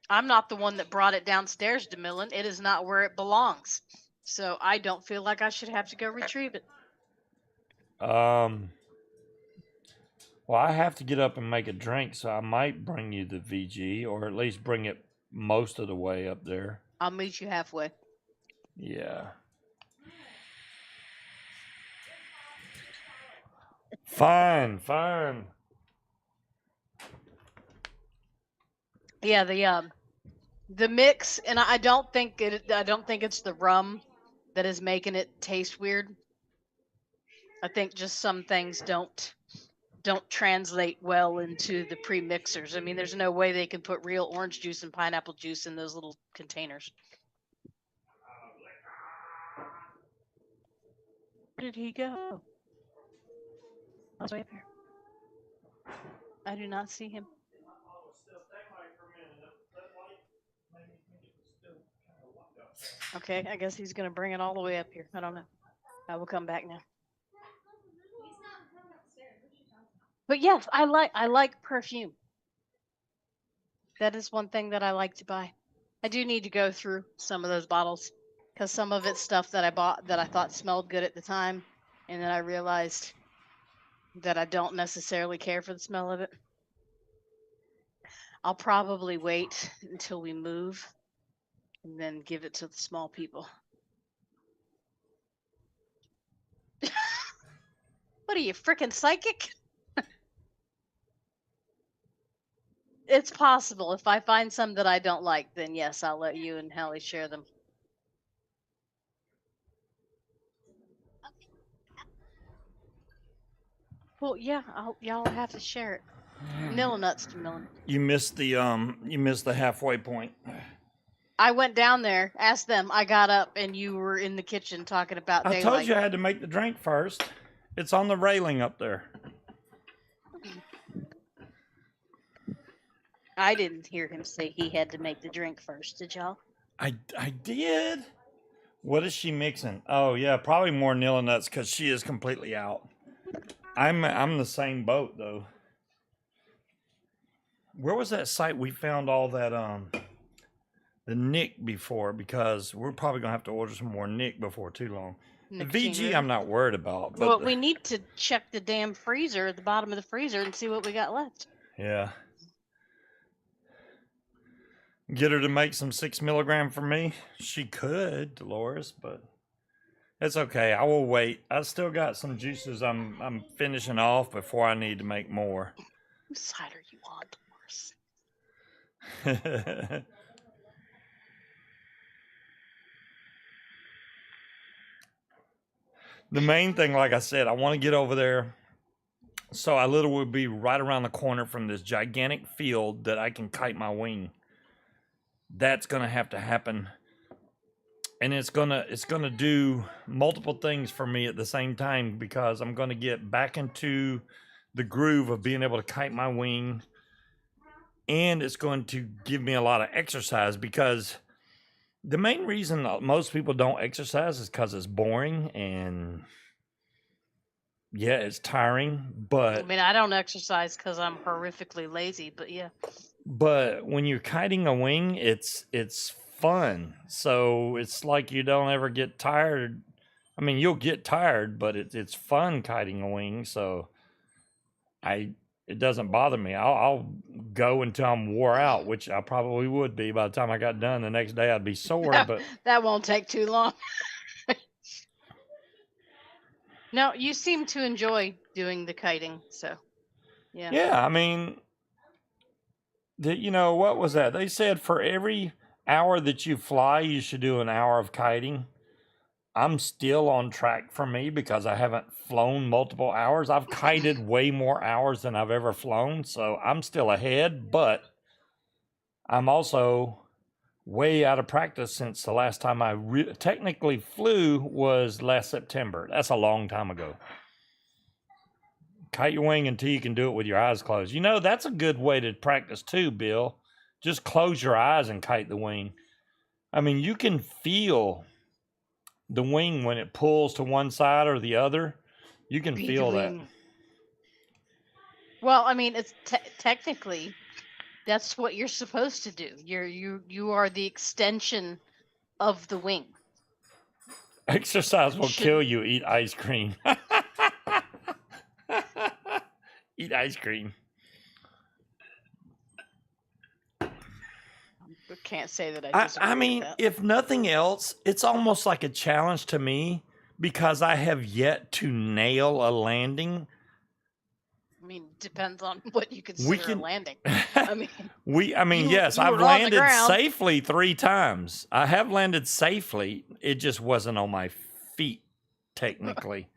I'm not the one that brought it downstairs, DeMillan. It is not where it belongs. So I don't feel like I should have to go retrieve it. Well, I have to get up and make a drink, so I might bring you the VG, or at least bring it most of the way up there. I'll meet you halfway. Yeah. Fine, fine. Yeah, the mix, and I don't think it's the rum that is making it taste weird. I think just some things don't translate well into the pre-mixers. I mean, there's no way they can put real orange juice and pineapple juice in those little containers. Where did he go? I was way up here. I do not see him. Okay, I guess he's gonna bring it all the way up here. I don't know. I will come back now. But yes, I like perfume. That is one thing that I like to buy. I do need to go through some of those bottles because some of it's stuff that I bought that I thought smelled good at the time, and then I realized that I don't necessarily care for the smell of it. I'll probably wait until we move and then give it to the small people. What are you, freaking psychic? It's possible. If I find some that I don't like, then yes, I'll let you and Hallie share them. Well, yeah, y'all have to share it. Nilla nuts to Millen. You missed the halfway point. I went down there, asked them. I got up, and you were in the kitchen talking about I daylight. told you I had to make the drink first. It's on the railing up there. I didn't hear him say he had to make the drink first. Did y'all? I did. What is she mixing? Oh yeah, probably more Nilla nuts because she is completely out. I'm the same boat though. Where was that site we found all that the Nick before? Because we're probably gonna have to order some more Nick before too long. The VG I'm not worried about. But well, we need to check the damn freezer at the bottom of the freezer and see what we got left. Yeah. Get her to make some 6 milligram for me. She could, Dolores, but it's okay. I will wait. I still got some juices I'm finishing off before I need to make more. Whose side are you on, Dolores? The main thing, like I said, I want to get over there. So I literally will be right around the corner from this gigantic field that I can kite my wing. That's gonna have to happen, and it's gonna do multiple things for me at the same time because I'm gonna get back into the groove of being able to kite my wing, and it's going to give me a lot of exercise because the main reason most people don't exercise is because it's boring and yeah, it's tiring. But I mean, I don't exercise because I'm horrifically lazy, but yeah. But when you're kiting a wing, it's fun. So it's like you don't ever get tired. I mean, you'll get tired, but it's fun kiting a wing. So it doesn't bother me. I'll go until I'm wore out, which I probably would be by the time I got done. The next day I'd be sore, but that won't take too long. No, you seem to enjoy doing the kiting, so yeah. Yeah, I mean, you know, what was that? They said for every hour that you fly, you should do an hour of kiting. I'm still on track for me because I haven't flown multiple hours. I've kited way more hours than I've ever flown, so I'm still ahead, but I'm also way out of practice since the last time I technically flew was last September. That's a long time ago. Kite your wing until you can do it with your eyes closed. You know, that's a good way to practice too, Bill. Just close your eyes and kite the wing. I mean, you can feel the wing when it pulls to one side or the other. You can feel that. Well, I mean, it's technically that's what you're supposed to do. You are the extension of the wing. Exercise will kill you. Eat ice cream. Eat ice cream. I can't say that I mean, if nothing else, it's almost like a challenge to me because I have yet to nail a landing I mean, depends on what you consider can- a landing. I mean, yes, you I've were on the landed ground. safely 3 times. I have landed safely. It just wasn't on my feet, technically.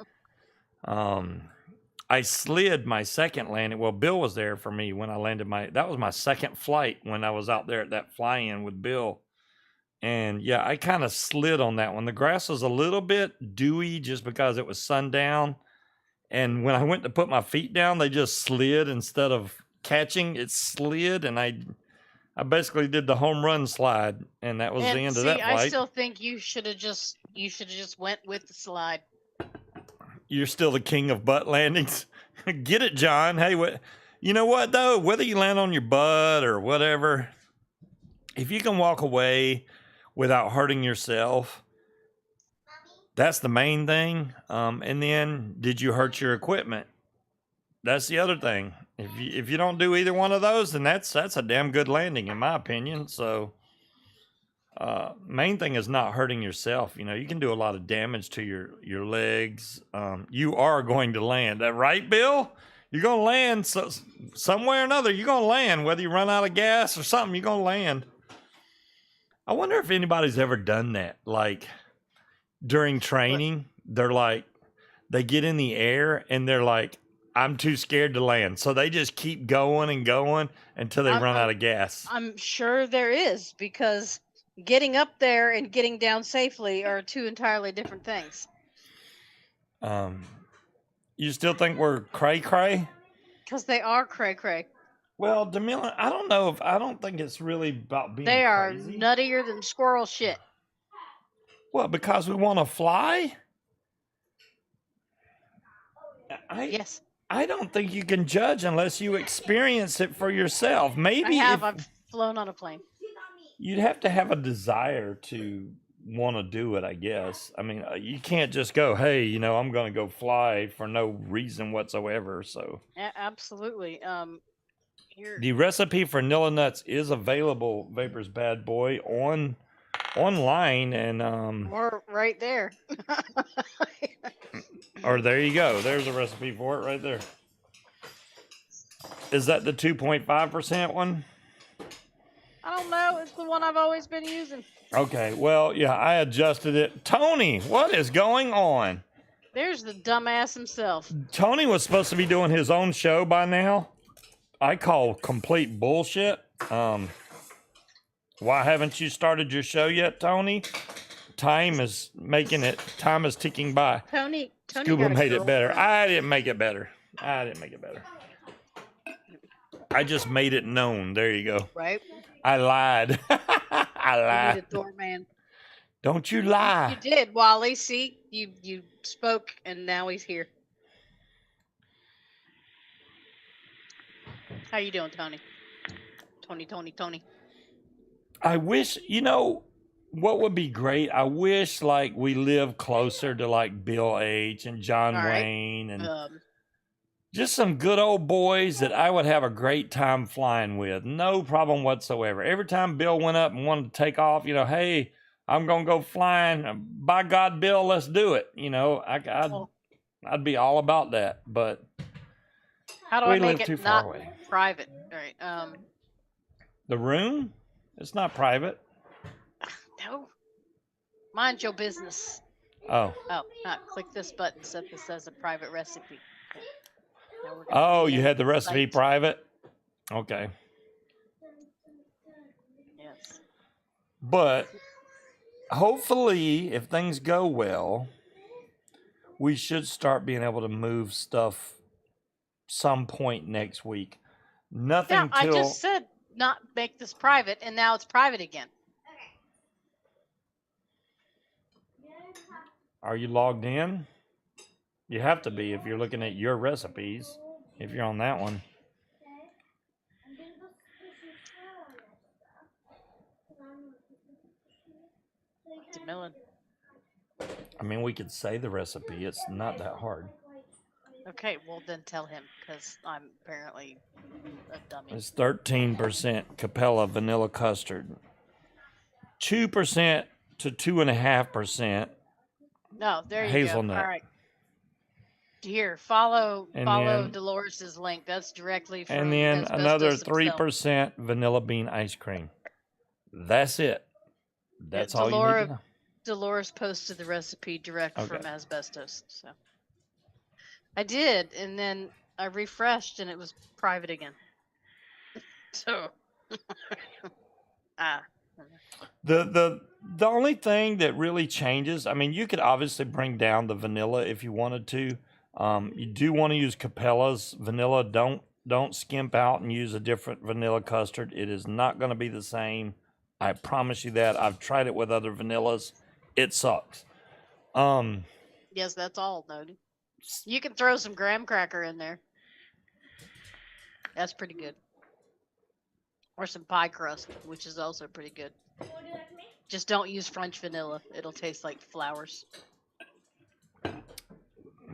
I slid my second landing. Well, Bill was there for me when I landed that was my second flight when I was out there at that fly-in with Bill. And yeah, I kind of slid on that one. The grass was a little bit dewy just because it was sundown. And when I went to put my feet down, they just slid instead of catching. It slid, and I basically did the home run slide, and that was the end of that flight. I still think you should have just went with the slide. You're still the king of butt landings. Get it, John. Hey, you know what though? Whether you land on your butt or whatever, if you can walk away without hurting yourself, that's the main thing. And then, did you hurt your equipment? That's the other thing. If you don't do either one of those, then that's a damn good landing, in my opinion. So, main thing is not hurting yourself. You know, you can do a lot of damage to your legs. You are going to land, right, Bill? You're gonna land some way or another. You're gonna land, whether you run out of gas or something. You're gonna land. I wonder if anybody's ever done that, like. During training, they get in the air and they're like, I'm too scared to land. So they just keep going and going until they run out of gas. I'm sure there is, because getting up there and getting down safely are 2 entirely different things. You still think we're cray-cray? Because they are cray-cray. Well, Demilla, I don't think it's really about being They are crazy. nuttier than squirrel shit. What, because we want to fly? Yes. I don't think you can judge unless you experience it for yourself. Maybe I've flown on a plane. you'd have to have a desire to want to do it, I guess. I mean, you can't just go, hey, I'm going to go fly for no reason whatsoever. So, Absolutely. the recipe for Nilla Nuts is available, Vapor's Bad Boy, online, and Or right there. or there you go. There's a recipe for it right there. Is that the 2.5% one? I don't know. It's the one I've always been using. Okay, well, yeah, I adjusted it. Tony, what is going on? There's the dumbass himself. Tony was supposed to be doing his own show by now. I call complete bullshit. Why haven't you started your show yet, Tony? Time is ticking by. Tony Scuba made it better. girlfriend. I didn't make it better. I just made it known. There you go. Right? I lied. I You lied. need a doorman. Don't you lie. You did, Wally. See, you spoke, and now he's here. How you doing, Tony? Tony. I wish, what would be great? I wish, like, we live closer to, like, Bill H. and John All right. Wayne and just some good old boys that I would have a great time flying with. No problem whatsoever. Every time Bill went up and wanted to take off, hey, I'm going to go flying. By God, Bill, let's do it. I'd be all about that. But how do we I make live too it far not away. private? All right. The room? It's not private. No. Mind your business. Oh. Oh, click this button so this says a private recipe. Okay. Now we're gonna Oh, be you in had the recipe site. private? Okay. Yes. But hopefully, if things go well, we should start being able to move stuff some point next week. Nothing Yeah, I till just said not make this private, and now it's private again. Are you logged in? You have to be if you're looking at your recipes, if you're on that one. DeMillan. I mean, we could say the recipe. It's not that hard. Okay, well then tell him, because I'm apparently a dummy. It's 13% Capella vanilla custard. 2% to 2.5% No, there you hazelnut. go. All right. Here, follow And follow then- Dolores's link. That's directly from And then another Asbestos himself. 3% vanilla bean ice cream. That's it. That's all you need to know. Dolores posted the recipe direct Okay. from Asbestos. So I did, and then I refreshed, and it was private again. So, ah, The only thing that really changes, I mean, you could obviously bring down the vanilla if you wanted to. You do want to use Capella's vanilla. Don't skimp out and use a different vanilla custard. It is not going to be the same. I promise you that. I've tried it with other vanillas. It sucks. yes, that's all, Nody. You can throw some graham cracker in there. That's pretty good. Or some pie crust, which is also pretty good. Just don't use French vanilla. It'll taste like flowers.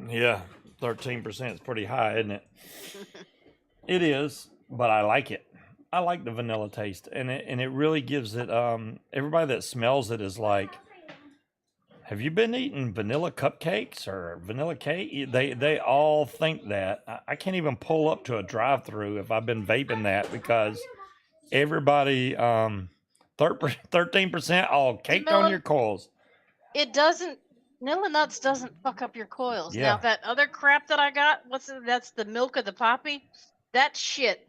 Yeah, 13% is pretty high, isn't it? It is, but I like it. I like the vanilla taste, and it really gives it. Everybody that smells it is like, have you been eating vanilla cupcakes or vanilla cake? They all think that. I can't even pull up to a drive-through if I've been vaping that because everybody 13% all caked on your coils. It doesn't. Vanilla nuts doesn't fuck up your coils. Yeah. Now that other crap that I got, that's the milk of the poppy. That shit,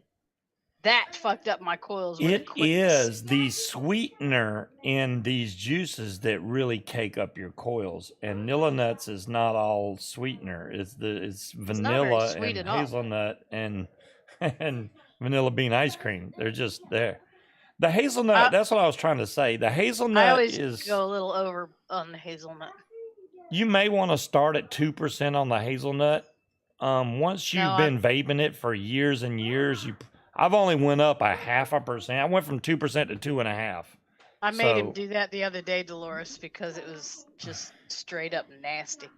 that fucked up my coils. with It quickness. is the sweetener in these juices that really cake up your coils. And Nilla nuts is not all sweetener. It's not very vanilla sweet and at all. hazelnut and and vanilla bean ice cream. They're just there. The hazelnut, that's what I was trying to say. The I hazelnut always is, go a little over on the hazelnut. you may want to start at 2% on the hazelnut. Once you've No, been vaping it for years and years, I've only went up 0.5%. I went from 2% to 2.5%. I made him So- do that the other day, Dolores, because it was just straight up nasty.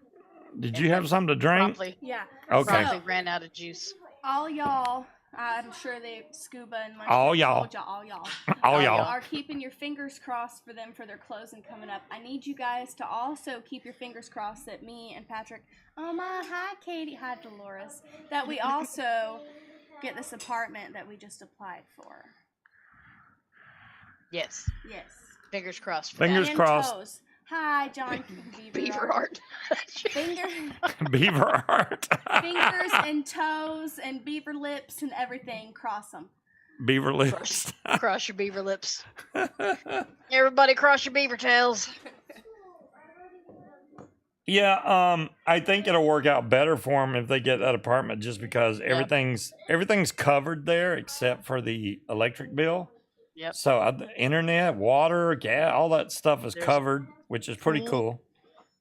Did you have something to drink? Promptly, Yeah. Okay. promptly ran out of juice. All y'all, I'm sure they Scuba and Munchkin All y'all. told all y'all. All y'all. y'all. Are keeping your fingers crossed for them for their closing coming up. I need you guys to also keep your fingers crossed that me and Patrick, hi Katie, hi Dolores, that we also get this apartment that we just applied for. Yes, Yes. fingers crossed. For Fingers that. And crossed. toes. Hi, John Beaver art. Beaver heart. Fingers and toes and beaver lips and everything. Cross them. Beaver lips. Cross your beaver lips. Everybody, cross your beaver tails. Yeah, I think it'll work out better for them if they get that apartment, just because everything's covered there except for the electric bill. Yep. So the internet, water, gas, all that stuff is There's covered, which is pretty pool. cool.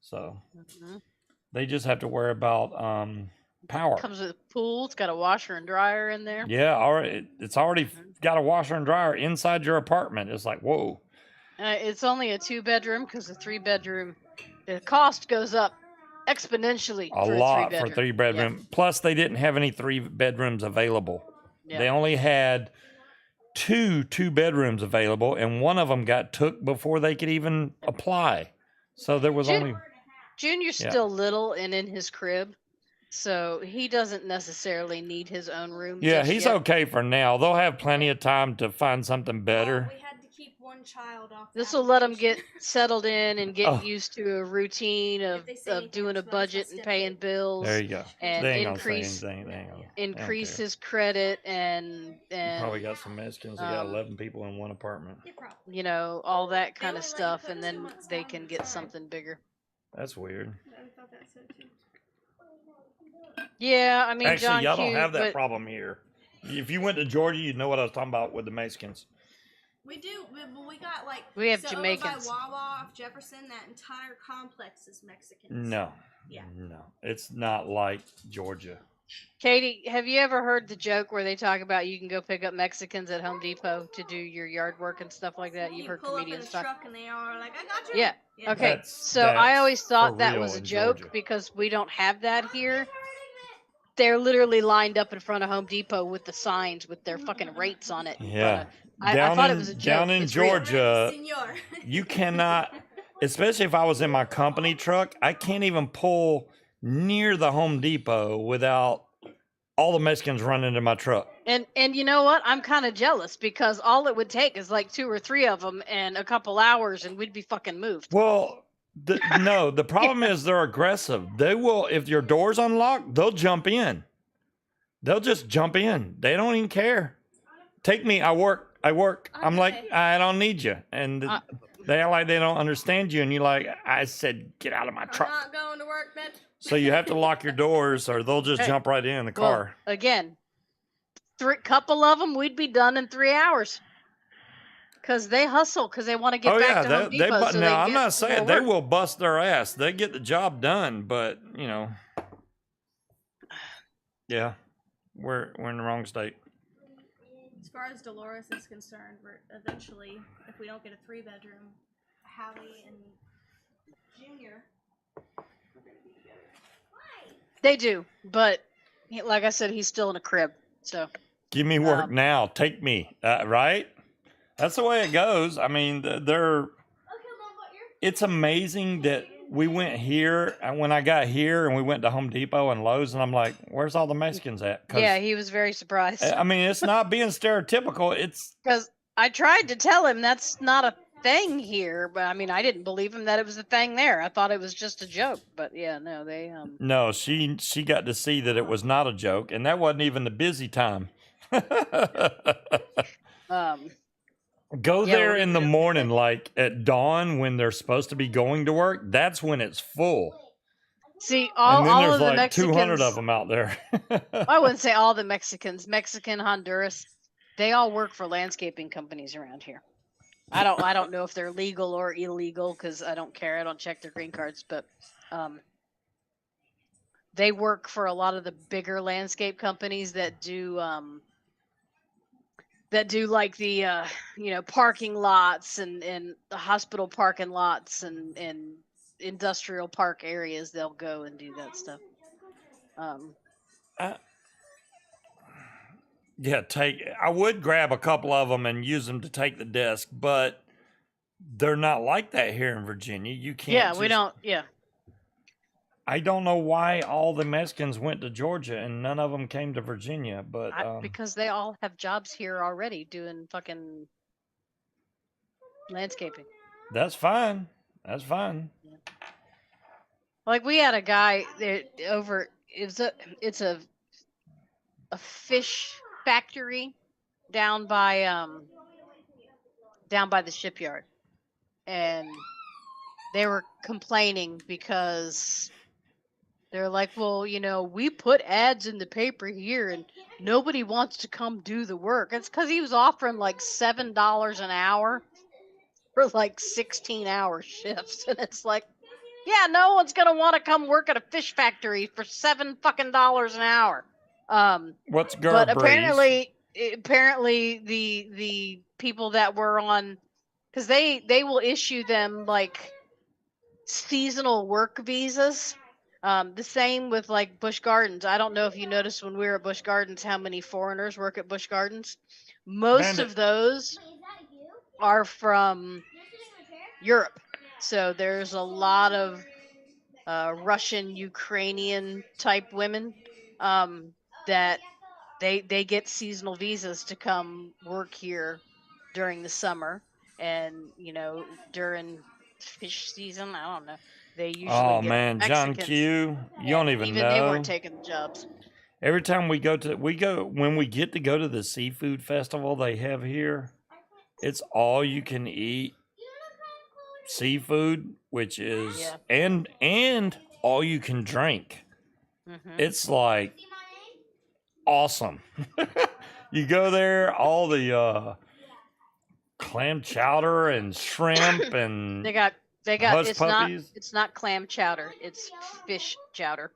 So Mhm. they just have to worry about power. Comes with a pool. It's got a washer and dryer in there. Yeah, it's already got a washer and dryer inside your apartment. It's like, whoa. It's only a 2-bedroom because a 3-bedroom, the cost goes up exponentially. A for lot a for 3-bedroom. Plus, they didn't have any 3-bedrooms available. Yeah. They only had 2 2-bedrooms available, and one of them got took before they could even apply. So there was only. Junior's Yeah. still little and in his crib, so he doesn't necessarily need his own room. Yeah, just he's yet. okay for now. They'll have plenty of time to find something better. We had to keep one child off. the This will let him get application. settled in and get Oh. used to a routine of they say anything, doing a just let us budget and step paying in. bills, There you go. and They ain't increase gonna say anything. They ain't gonna- they don't increase care. his credit and Probably got some Mexicans that got um, 11 people in one apartment. Yeah, probably. all that They kind only of let you stuff, put and so then much they down can at a get time. something bigger. That's weird. I thought that so too. Yeah, I mean, Actually, John y'all Q, don't have that but problem here. If you went to Georgia, you'd know what I was talking about with the Mexicans. We do, but we got like We have so Jamaicans. Over by Wawa off Jefferson, that entire complex is Mexicans. No. Yeah. No. It's not like Georgia. Katie, have you ever heard the joke where they talk about you can go pick up Mexicans at Home Depot to do your yard work and stuff like that? You've You heard pull up in a comedians talk. truck and they are like, "I got you." Yeah. Yeah. Okay. That's- So I always that's thought for that real was a in joke Georgia. because we don't have that here. They're literally lined up in front of Home Depot with the signs with their fucking rates on it. Yeah. I Down thought it in- was a joke. down in It's real. Georgia, Senor. you cannot, especially if I was in my company truck, I can't even pull near the Home Depot without all the Mexicans running into my truck. And you know what? I'm kind of jealous because all it would take is like 2 or 3 of them and a couple hours, and we'd be fucking moved. Well, no, the problem is they're aggressive. They will, if your door's unlocked, they'll jump in. They'll just jump in. They don't even care. Take me. I work. I'm like, I don't need you. And they act like they don't understand you. And you're like, I said, get out of my truck. I'm not going to work, bitch. So you have to lock your doors or they'll just jump right in the car. Well, again, couple of them, we'd be done in 3 hours. Because they hustle, because they want to get back to Home Depot. Now, I'm not saying they will bust their ass. They get the job done, but, you know. Yeah, we're in the wrong state. As far as Dolores is concerned, we're eventually, if we don't get a 3-bedroom, Hallie and Junior, we're going to be together. They do, but like I said, he's still in a crib. So give me work now. Take me, right? That's the way it goes. I mean, it's amazing that we went here, and when I got here and we went to Home Depot and Lowe's, and I'm like, where's all the Mexicans at? Yeah, he was very surprised. I mean, it's not being stereotypical. It's because I tried to tell him that's not a thing here, but I mean, I didn't believe him that it was a thing there. I thought it was just a joke, but yeah, no, they No, she got to see that it was not a joke, and that wasn't even the busy time. Go there in the morning, like at dawn when they're supposed to be going to work. That's when it's full. See, and then all there's of the like Mexicans, 200 of them out there. I wouldn't say all the Mexicans, Mexican, Honduras, they all work for landscaping companies around here. I don't know if they're legal or illegal because I don't care. I don't check their green cards, but they work for a lot of the bigger landscape companies that do like the parking lots and the hospital parking lots and industrial park areas. They'll go and do that stuff. Yeah, I would grab a couple of them and use them to take the desk, but they're not like that here in Virginia. You can't. Yeah, we don't. Yeah. I don't know why all the Mexicans went to Georgia and none of them came to Virginia, but because they all have jobs here already doing fucking landscaping. That's fine. That's fine. Yeah. Like we had a guy over. It's a fish factory down by the shipyard, and they were complaining because they're like, well, we put ads in the paper here and nobody wants to come do the work. It's because he was offering like $7 an hour for like 16-hour shifts, and it's like, yeah, no one's gonna want to come work at a fish factory for $7 fucking an hour. What's girl But breeze? apparently the people that were on, because they will issue them like seasonal work visas. The same with like Busch Gardens. I don't know if you noticed when we were at Busch Gardens how many foreigners work at Busch Gardens. Most of those are from Europe. So there's a lot of Russian, Ukrainian type women that they get seasonal visas to come work here during the summer, and during fish season, I don't know. They usually Oh get man, John Mexicans. Q, you don't even know. They weren't taking the jobs. Every time when we get to go to the seafood festival they have here, it's all you can eat seafood, which is and all you can drink. Mm-hmm. It's like awesome. You go there, all the clam chowder and shrimp and they got hush puppies. It's not clam chowder, it's fish chowder,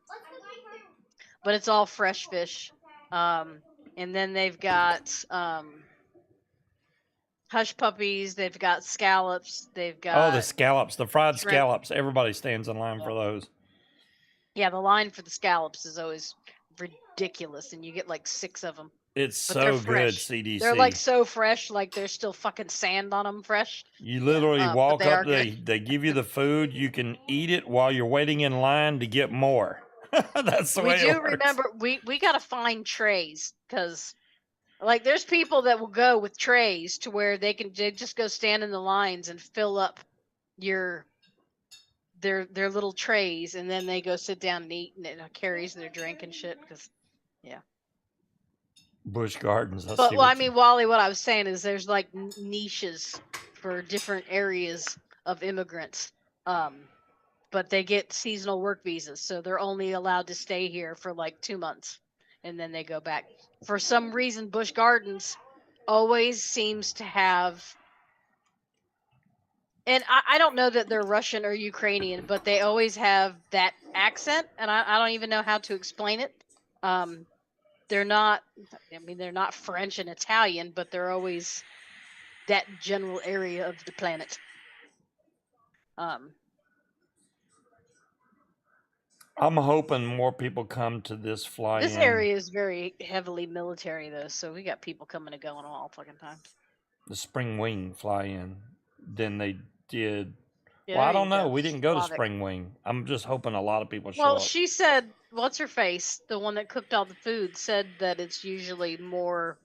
but it's all fresh fish. And then they've got hush puppies, they've got scallops, they've got the scallops, the fried shrimp. scallops. Everybody stands in line for those. Yeah, the line for the scallops is always ridiculous, and you get like 6 of them. It's But they're so good, fresh. CDC. They're like so fresh, like there's still fucking sand on them fresh. You literally but walk they up, are good. they give you the food, you can eat it while you're waiting in line to get more. That's the We way do it works. remember we gotta find trays because like there's people that will go with trays to where they just go stand in the lines and fill up your their little trays and then they go sit down and eat and it carries their drink and shit because Busch Gardens. I but see well, I what you- mean Wally, what I was saying is there's like niches for different areas of immigrants. But they get seasonal work visas, so they're only allowed to stay here for like 2 months and then they go back. For some reason, Busch Gardens always seems to have, and I don't know that they're Russian or Ukrainian, but they always have that accent, and I don't even know how to explain it. They're not, I mean, they're not French and Italian, but they're always that general area of the planet. I'm hoping more people come to this fly This in. area is very heavily military, though, so we got people coming and going all fucking time. The Spring Wing fly in than they did. Yeah, Well, I there don't you know. go. We didn't go to Slavic. Spring Wing. I'm just hoping a lot of people show Well, up. she said, what's her face? The one that cooked all the food said that it's usually more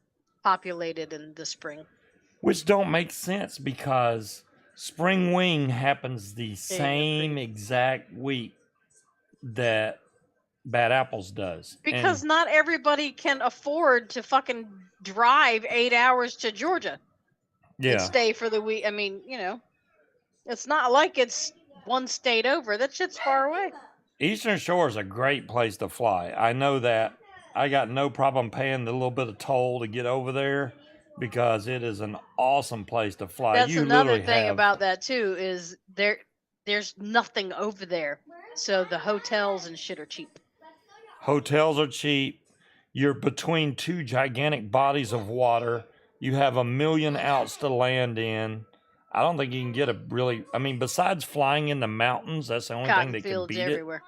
populated in the spring. Which don't make sense because Spring Wing happens the same exact week that Bad Apples does. Because And not everybody can afford to fucking drive 8 hours to Georgia and yeah, stay for the week. I mean, it's not like it's one state over. That shit's far away. Eastern Shore is a great place to fly. I know that. I got no problem paying the little bit of toll to get over there because it is an awesome place to fly. That's You another literally thing have about that too is there's nothing over there. So the hotels and shit are cheap. hotels are cheap. You're between two gigantic bodies of water. You have 1,000,000 outs to land in. I don't think you can get a really. I mean, besides flying in the mountains, that's the only thing Cotton that can fields beat it. everywhere.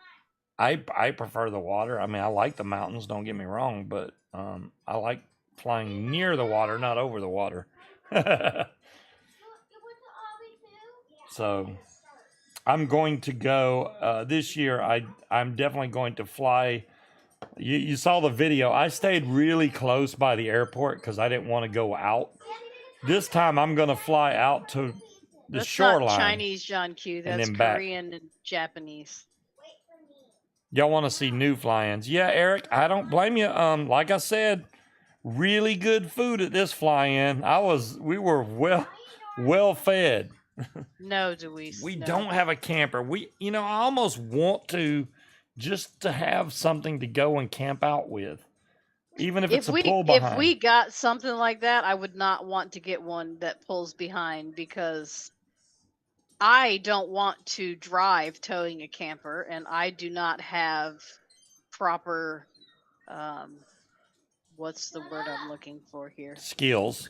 I prefer the water. I mean, I like the mountains. Don't get me wrong, but I like flying near the water, not over the water. So, I'm going to go this year. I'm definitely going to fly. You saw the video. I stayed really close by the airport because I didn't want to go out. This time, I'm going to fly out to the That's shoreline. not Chinese, John Q. That's then back. Korean and Japanese. Y'all want to see new fly-ins? Yeah, Eric, I don't blame you. Like I said, really good food at this fly-in. We were well fed. No, Deweese. We no. don't have a camper. I almost want to just to have something to go and camp out with, even if it's a pull behind. If we got something like that, I would not want to get one that pulls behind because I don't want to drive towing a camper, and I do not have proper, what's the word I'm looking for here? Skills.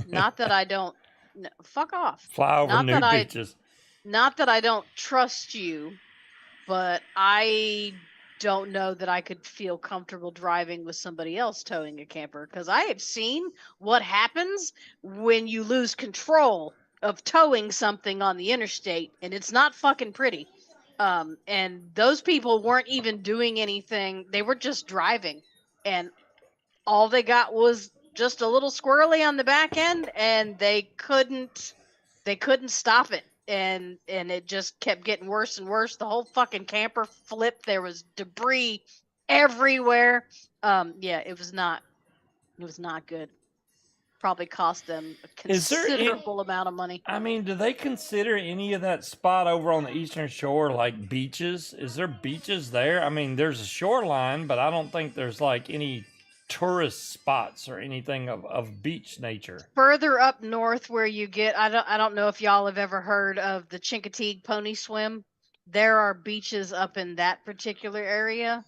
Not that I don't. No, fuck off. Fly over Not new that beaches. Not that I don't trust you, but I don't know that I could feel comfortable driving with somebody else towing a camper because I have seen what happens when you lose control of towing something on the interstate, and it's not fucking pretty. And those people weren't even doing anything; they were just driving, and all they got was just a little squirrely on the back end, and they couldn't stop it. And it just kept getting worse and worse. The whole fucking camper flipped. There was debris everywhere. Yeah, it was not good. Probably cost them a Is there considerable amount of money. I mean, do they consider any of that spot over on the Eastern Shore like beaches? Is there beaches there? I mean, there's a shoreline, but I don't think there's like any tourist spots or anything of beach nature. Further up north where you get, I don't know if y'all have ever heard of the Chincoteague Pony Swim. There are beaches up in that particular area,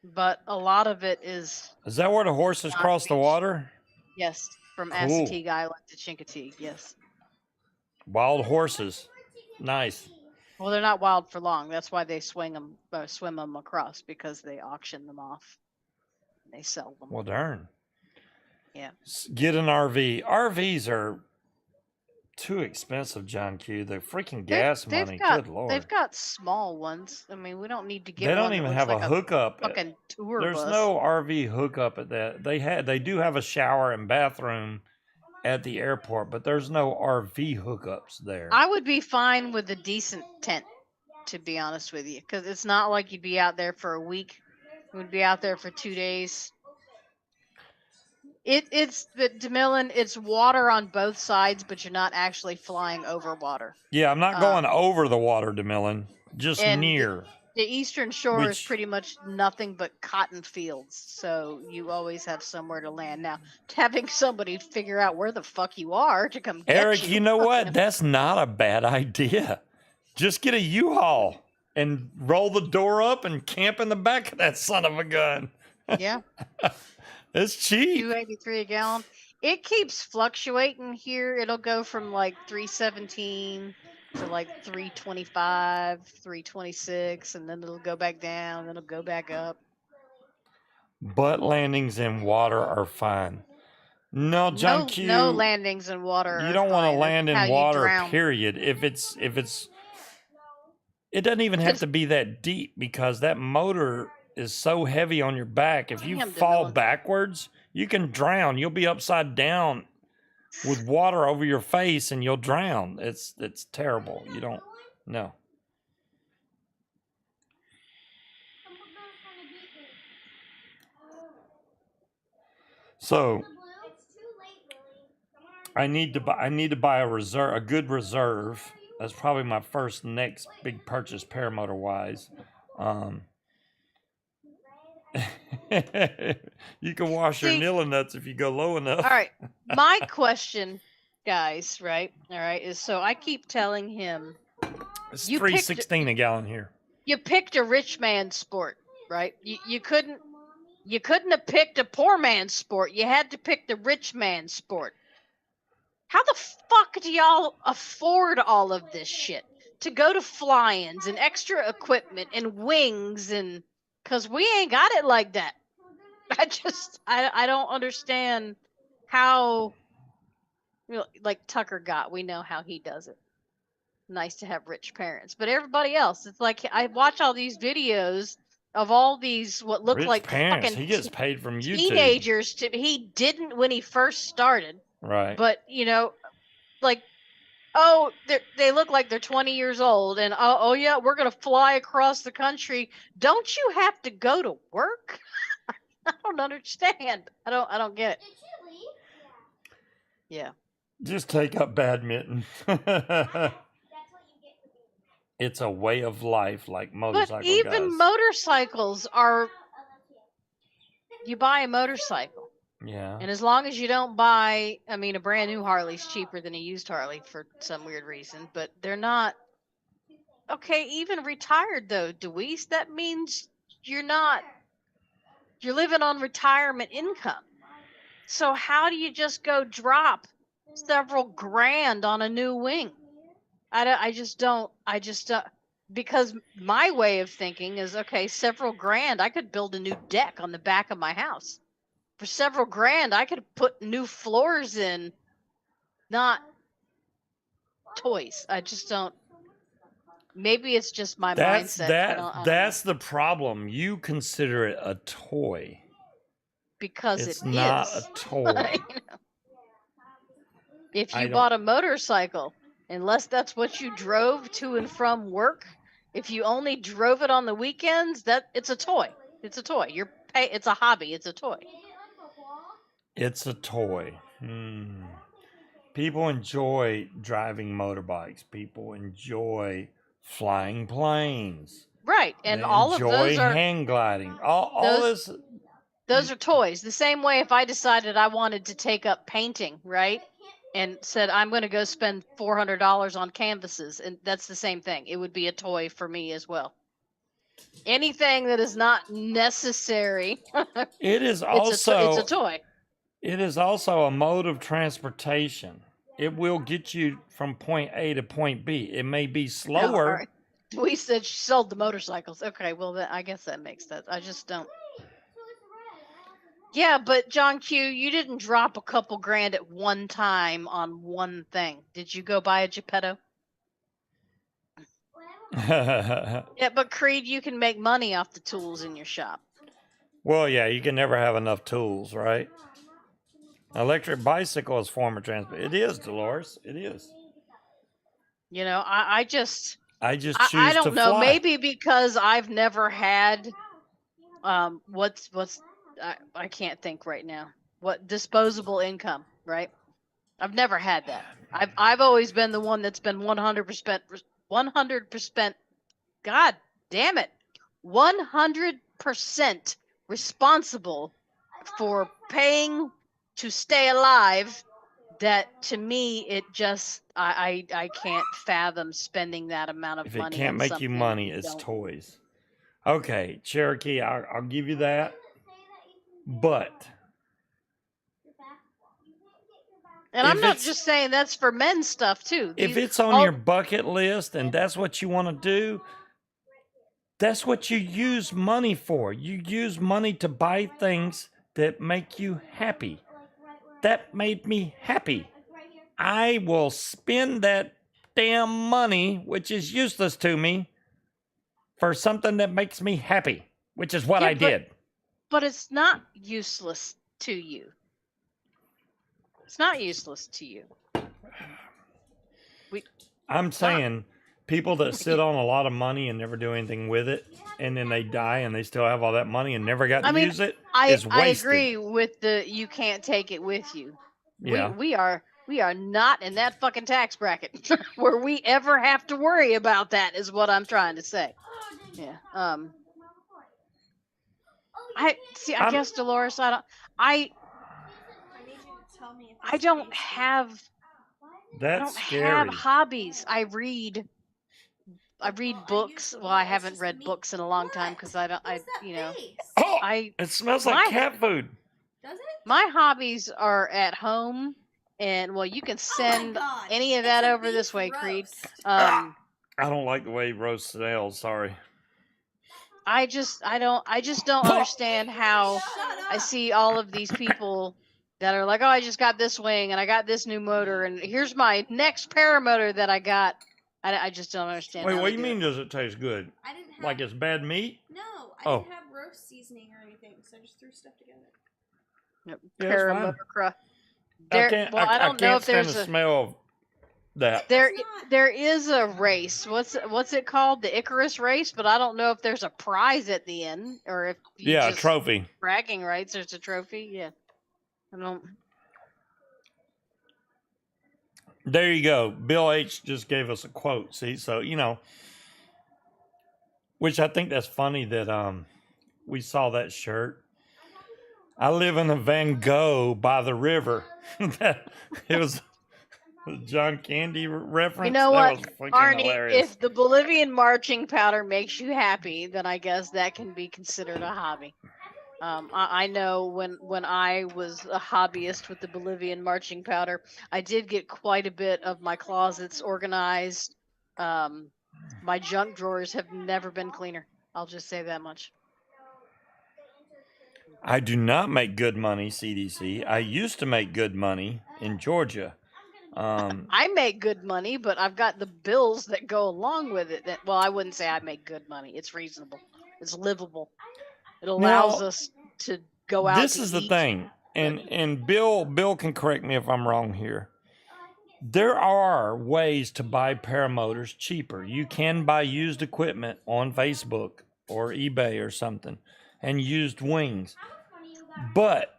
but a lot of it is Is that where the horses Not cross the beach. water? yes, from Cool. Assateague Island to Chincoteague. Yes. Wild horses. Nice. Well, they're not wild for long. That's why they swim them across because they auction them off. They sell them. Well, darn. Yeah. Get an RV. RVs are too expensive, John Q. The freaking gas money. got Good Lord. they've got small ones. I mean, we don't need to get They don't one that even looks have like a hookup. fucking tour There's bus. no RV hookup at that. They do have a shower and bathroom at the airport, but there's no RV hookups there. I would be fine with a decent tent, to be honest with you, because it's not like you'd be out there for a week. You would be out there for 2 days. It's the DeMillan. It's water on both sides, but you're not actually flying over water. Yeah, I'm not going over the water, DeMillan. Just and near. The Eastern Shore is Which- pretty much nothing but cotton fields, so you always have somewhere to land. Now, having somebody figure out where the fuck you are to come get Eric, you know what? That's not a bad idea. Just get a U-Haul and roll the door up and camp in the back of that son of a gun. Yeah, It's cheap. $2.83 a gallon. It keeps fluctuating here. It'll go from like $3.17 to like $3.25, $3.26, and then it'll go back down. Then it'll go back up. Butt landings in water are fine. No, John Q. No landings in water. You are don't want to fine. land That's in how you water, drown. period. If it's it doesn't even have to be that deep because that motor is so heavy on your back. If you Damn, fall DeMillan. backwards, you can drown. You'll be upside down with water over your face and you'll drown. It's terrible. You don't no. So I need to buy a good reserve. That's probably my next big purchase paramotor wise. You can wash your See- kneeling nuts if you go low enough. All right. My question, guys, right? All right, is so I keep telling him It's you picked- $3.16 a gallon here. you picked a rich man's sport, right? You couldn't have picked a poor man's sport. You had to pick the rich man's sport. How the fuck do y'all afford all of this shit? To go to fly-ins and extra equipment and wings and cuz we ain't got it like that. I don't understand how like Tucker got. We know how he does it. Nice to have rich parents, but everybody else, it's like I watch all these videos of all these what look Rich like parents. fucking He gets paid from YouTube. teenagers. He didn't when he first started, Right. but like they look like they're 20 years old, and oh yeah, we're gonna fly across the country. Don't you have to go to work? I don't understand. I don't get it. Did you leave? Yeah. Just take up badminton. That's what you get for being It's a way of life like motorcycle But even guys. motorcycles are. You buy a motorcycle, Yeah. and as long as you don't buy, I mean, a brand new Harley's cheaper than a used Harley for some weird reason, but they're not. Okay, even retired though, Deweese, that means you're living on retirement income. So how do you just go drop several grand on a new wing? I just don't, because my way of thinking is, okay, several grand, I could build a new deck on the back of my house. For several grand, I could put new floors in, not toys. I just don't. Maybe it's just my mindset. I don't That's the problem. You consider it a toy. because It's it not is. a toy. If I you don't- bought a motorcycle, unless that's what you drove to and from work, if you only drove it on the weekends, it's a toy. It's a toy. It's a hobby. It's a toy. It's a toy. People enjoy driving motorbikes. People enjoy flying planes. Right, and They all of enjoy those are hang gliding. All those- this. those are toys. The same way if I decided I wanted to take up painting, right? And said I'm going to go spend $400 on canvases, and that's the same thing. It would be a toy for me as well. Anything that is not necessary, It is it's also a toy. It is also a mode of transportation. It will get you from point A to point B. It may be No, slower. all right. We said she sold the motorcycles. Okay, well, I guess that makes sense. I just don't. Yeah, but John Q, you didn't drop a couple grand at one time on one thing. Did you go buy a Geppetto? Yeah, but Creed, you can make money off the tools in your shop. Well, yeah, you can never have enough tools, right? Electric bicycle is form of transport. It is, Dolores. It is. You know, I just I just I choose to don't know. fly. Maybe because I've never had what's I can't think right now. What disposable income, right? I've never had that. I've always been the one that's been 100%. God damn it, 100% responsible for paying to stay alive. That to me, it just I can't fathom spending that amount of If it money. can't on make you something money, you it's don't- toys. Okay, Cherokee, I'll give you that. But And I'm if not it's- just saying that's for men's stuff too. if These- it's on all- your bucket list and that's what you want to do, that's what you use money for. You use money to buy things that make you happy. That made me happy. I will spend that damn money, which is useless to me, for something that makes me happy, which is what Yeah, I did. but it's not useless to you. It's not useless to you. I'm saying people that sit on a lot of money and never do anything with it, and then they die and they still have all that money and never got to use it, is I wasted. agree with the you can't take it with you. Yeah. We are not in that fucking tax bracket where we ever have to worry about that, is what I'm trying to say. Yeah. I see. I I'm- guess Dolores. I I need you to tell me if I don't have That's scary. have hobbies. I read books. Well, I haven't read books in a long time because I don't. Oh, I it smells like my- cat food. Does it? my hobbies are at home, and well, you can send God. any of It's that a over this beef way, Creed. roast. I don't like the way roast smells. Sorry. I just don't understand how Shut I up. see all of these people that are like, oh, I just got this wing and I got this new motor and here's my next paramotor that I got. I just don't understand. Wait, how what they do you do mean? Does it taste good? I didn't have Like it's bad meat? no. I Oh. didn't have roast seasoning or anything, so I just threw stuff together. Yep, Yeah, that's fine. paramotor crush. I can't. Well, I don't know can't if there's stand the a smell of that. there is a race. What's it called? The Icarus race, but I don't know if there's a prize at the end or if you Yeah, a just trophy. bragging rights. There's a trophy. Yeah, I don't. There you go. Bill H just gave us a quote. See, so which I think that's funny that we saw that shirt. I live in a Van Gogh by the river. That it was a John Candy reference. You know That what, was freaking Arnie? hilarious. If the Bolivian marching powder makes you happy, then I guess that can be considered a hobby. I know when I was a hobbyist with the Bolivian marching powder, I did get quite a bit of my closets organized. My junk drawers have never been cleaner. I'll just say that much. I do not make good money, CDC. I used to make good money in Georgia. I make good money, but I've got the bills that go along with it. Well, I wouldn't say I make good money. It's reasonable. It's livable. It allows us to go out. This to is the eat. thing, and Bill can correct me if I'm wrong here. There are ways to buy paramotors cheaper. You can buy used equipment on Facebook or eBay or something, and used wings. But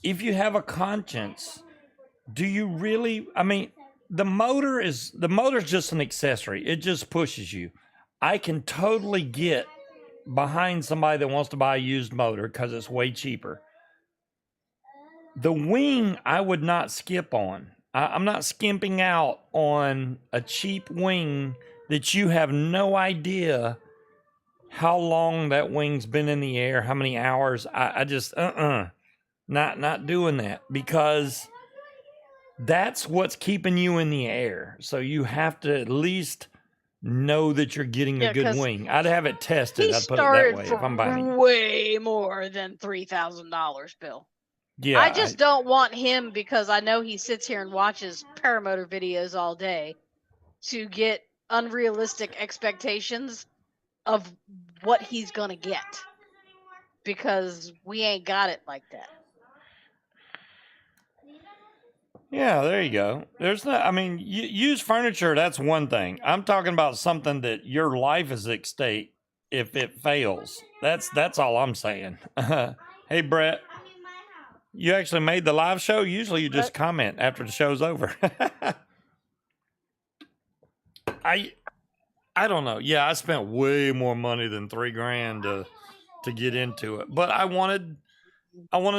if you have a conscience, do you really? I mean, the motor's just an accessory. It just pushes you. I can totally get behind somebody that wants to buy a used motor because it's way cheaper. The wing, I would not skip on. I'm not skimping out on a cheap wing that you have no idea how long that wing's been in the air, how many hours. I just not doing that, because that's what's keeping you in the air. So you have to at least know that you're getting a Yeah, good 'cause wing. I'd have it tested. He I'd put it that started way for if I'm buying it. way more than $3,000, Bill. Yeah, I just don't want him, because I know he sits here and watches paramotor videos all day, to get unrealistic expectations of what he's gonna get, because we ain't got it like that. yeah, there you go. There's not. I mean, used furniture. That's one thing. I'm talking about something that your life is at stake if it fails. That's all I'm saying. Hey, Brett. You actually made the live show? Usually you just comment after the show's over. I don't know. Yeah, I spent way more money than $3,000 to get into it. But I wanted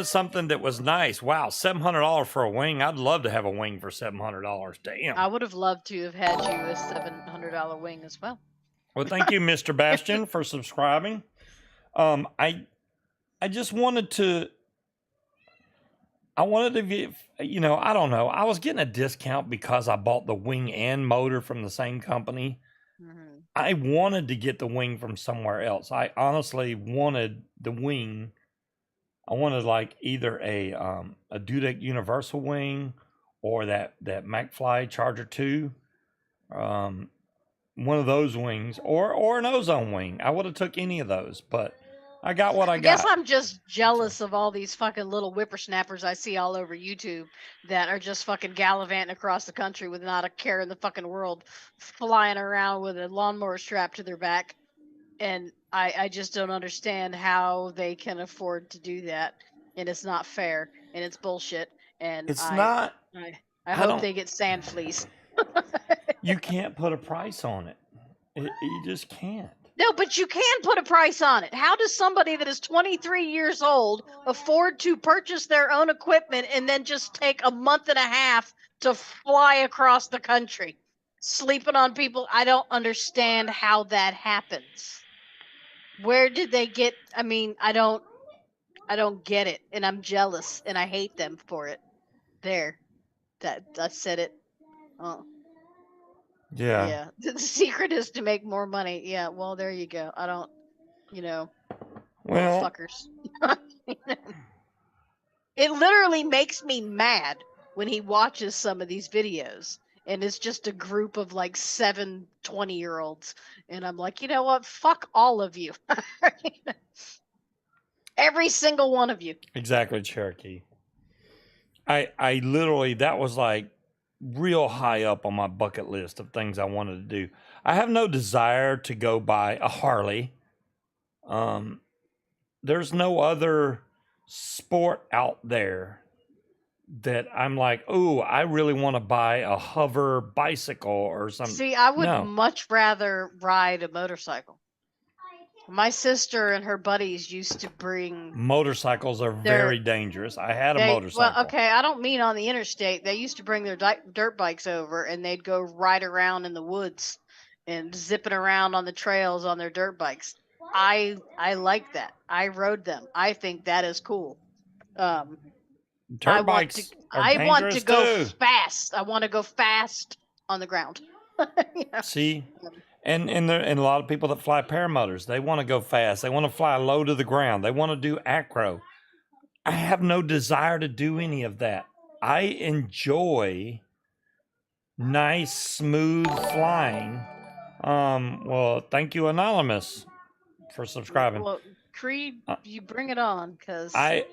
something that was nice. Wow, $700 for a wing. I'd love to have a wing for $700. Damn. I would have loved to have had you a $700 wing as well. Well, thank you, Mr. Bastion, for subscribing. I just wanted to get, I don't know. I was getting a discount because I bought the wing and motor from the same company. Mm-hmm. I wanted to get the wing from somewhere else. I honestly wanted the wing. I wanted like either a Dudek Universal wing or that McFly Charger 2. One of those wings or an ozone wing. I would have took any of those, but I got what I got. Guess I'm just jealous of all these fucking little whippersnappers I see all over YouTube that are just fucking gallivanting across the country with not a care in the fucking world, flying around with a lawnmower strapped to their back. And I just don't understand how they can afford to do that. And it's not fair. And it's bullshit. And It's not. I hope they get sand fleas. You can't put a price on it. You just can't. No, but you can put a price on it. How does somebody that is 23 years old afford to purchase their own equipment and then just take a month and a half to fly across the country, sleeping on people? I don't understand how that happens. Where did they get? I mean, I don't get it, and I'm jealous, and I hate them for it. There, I said it. Oh. Yeah. The secret is to make more money. Yeah, well, there you go. I don't, well, fuckers. It literally makes me mad when he watches some of these videos and it's just a group of like 7 20-year-olds. And I'm like, you know what? Fuck all of you. Every single one of you. Exactly, Cherokee. I literally, that was like real high up on my bucket list of things I wanted to do. I have no desire to go buy a Harley. There's no other sport out there that I'm like, oh, I really want to buy a hover bicycle or something. See, I would much rather ride a motorcycle. My sister and her buddies used to bring... Motorcycles are very dangerous. I had a motorcycle. Well, okay, I don't mean on the interstate. They used to bring their dirt bikes over, and they'd go ride around in the woods and zipping around on the trails on their dirt bikes. I like that. I rode them. I think that is cool. Dirt bikes I want to go fast. I want to go fast on the ground. See? And a lot of people that fly paramotors, they want to go fast. They want to fly low to the ground. They want to do acro. I have no desire to do any of that. I enjoy nice, smooth flying. Well, thank you, Anonymous, for subscribing. Well, Creed, you bring it on, because I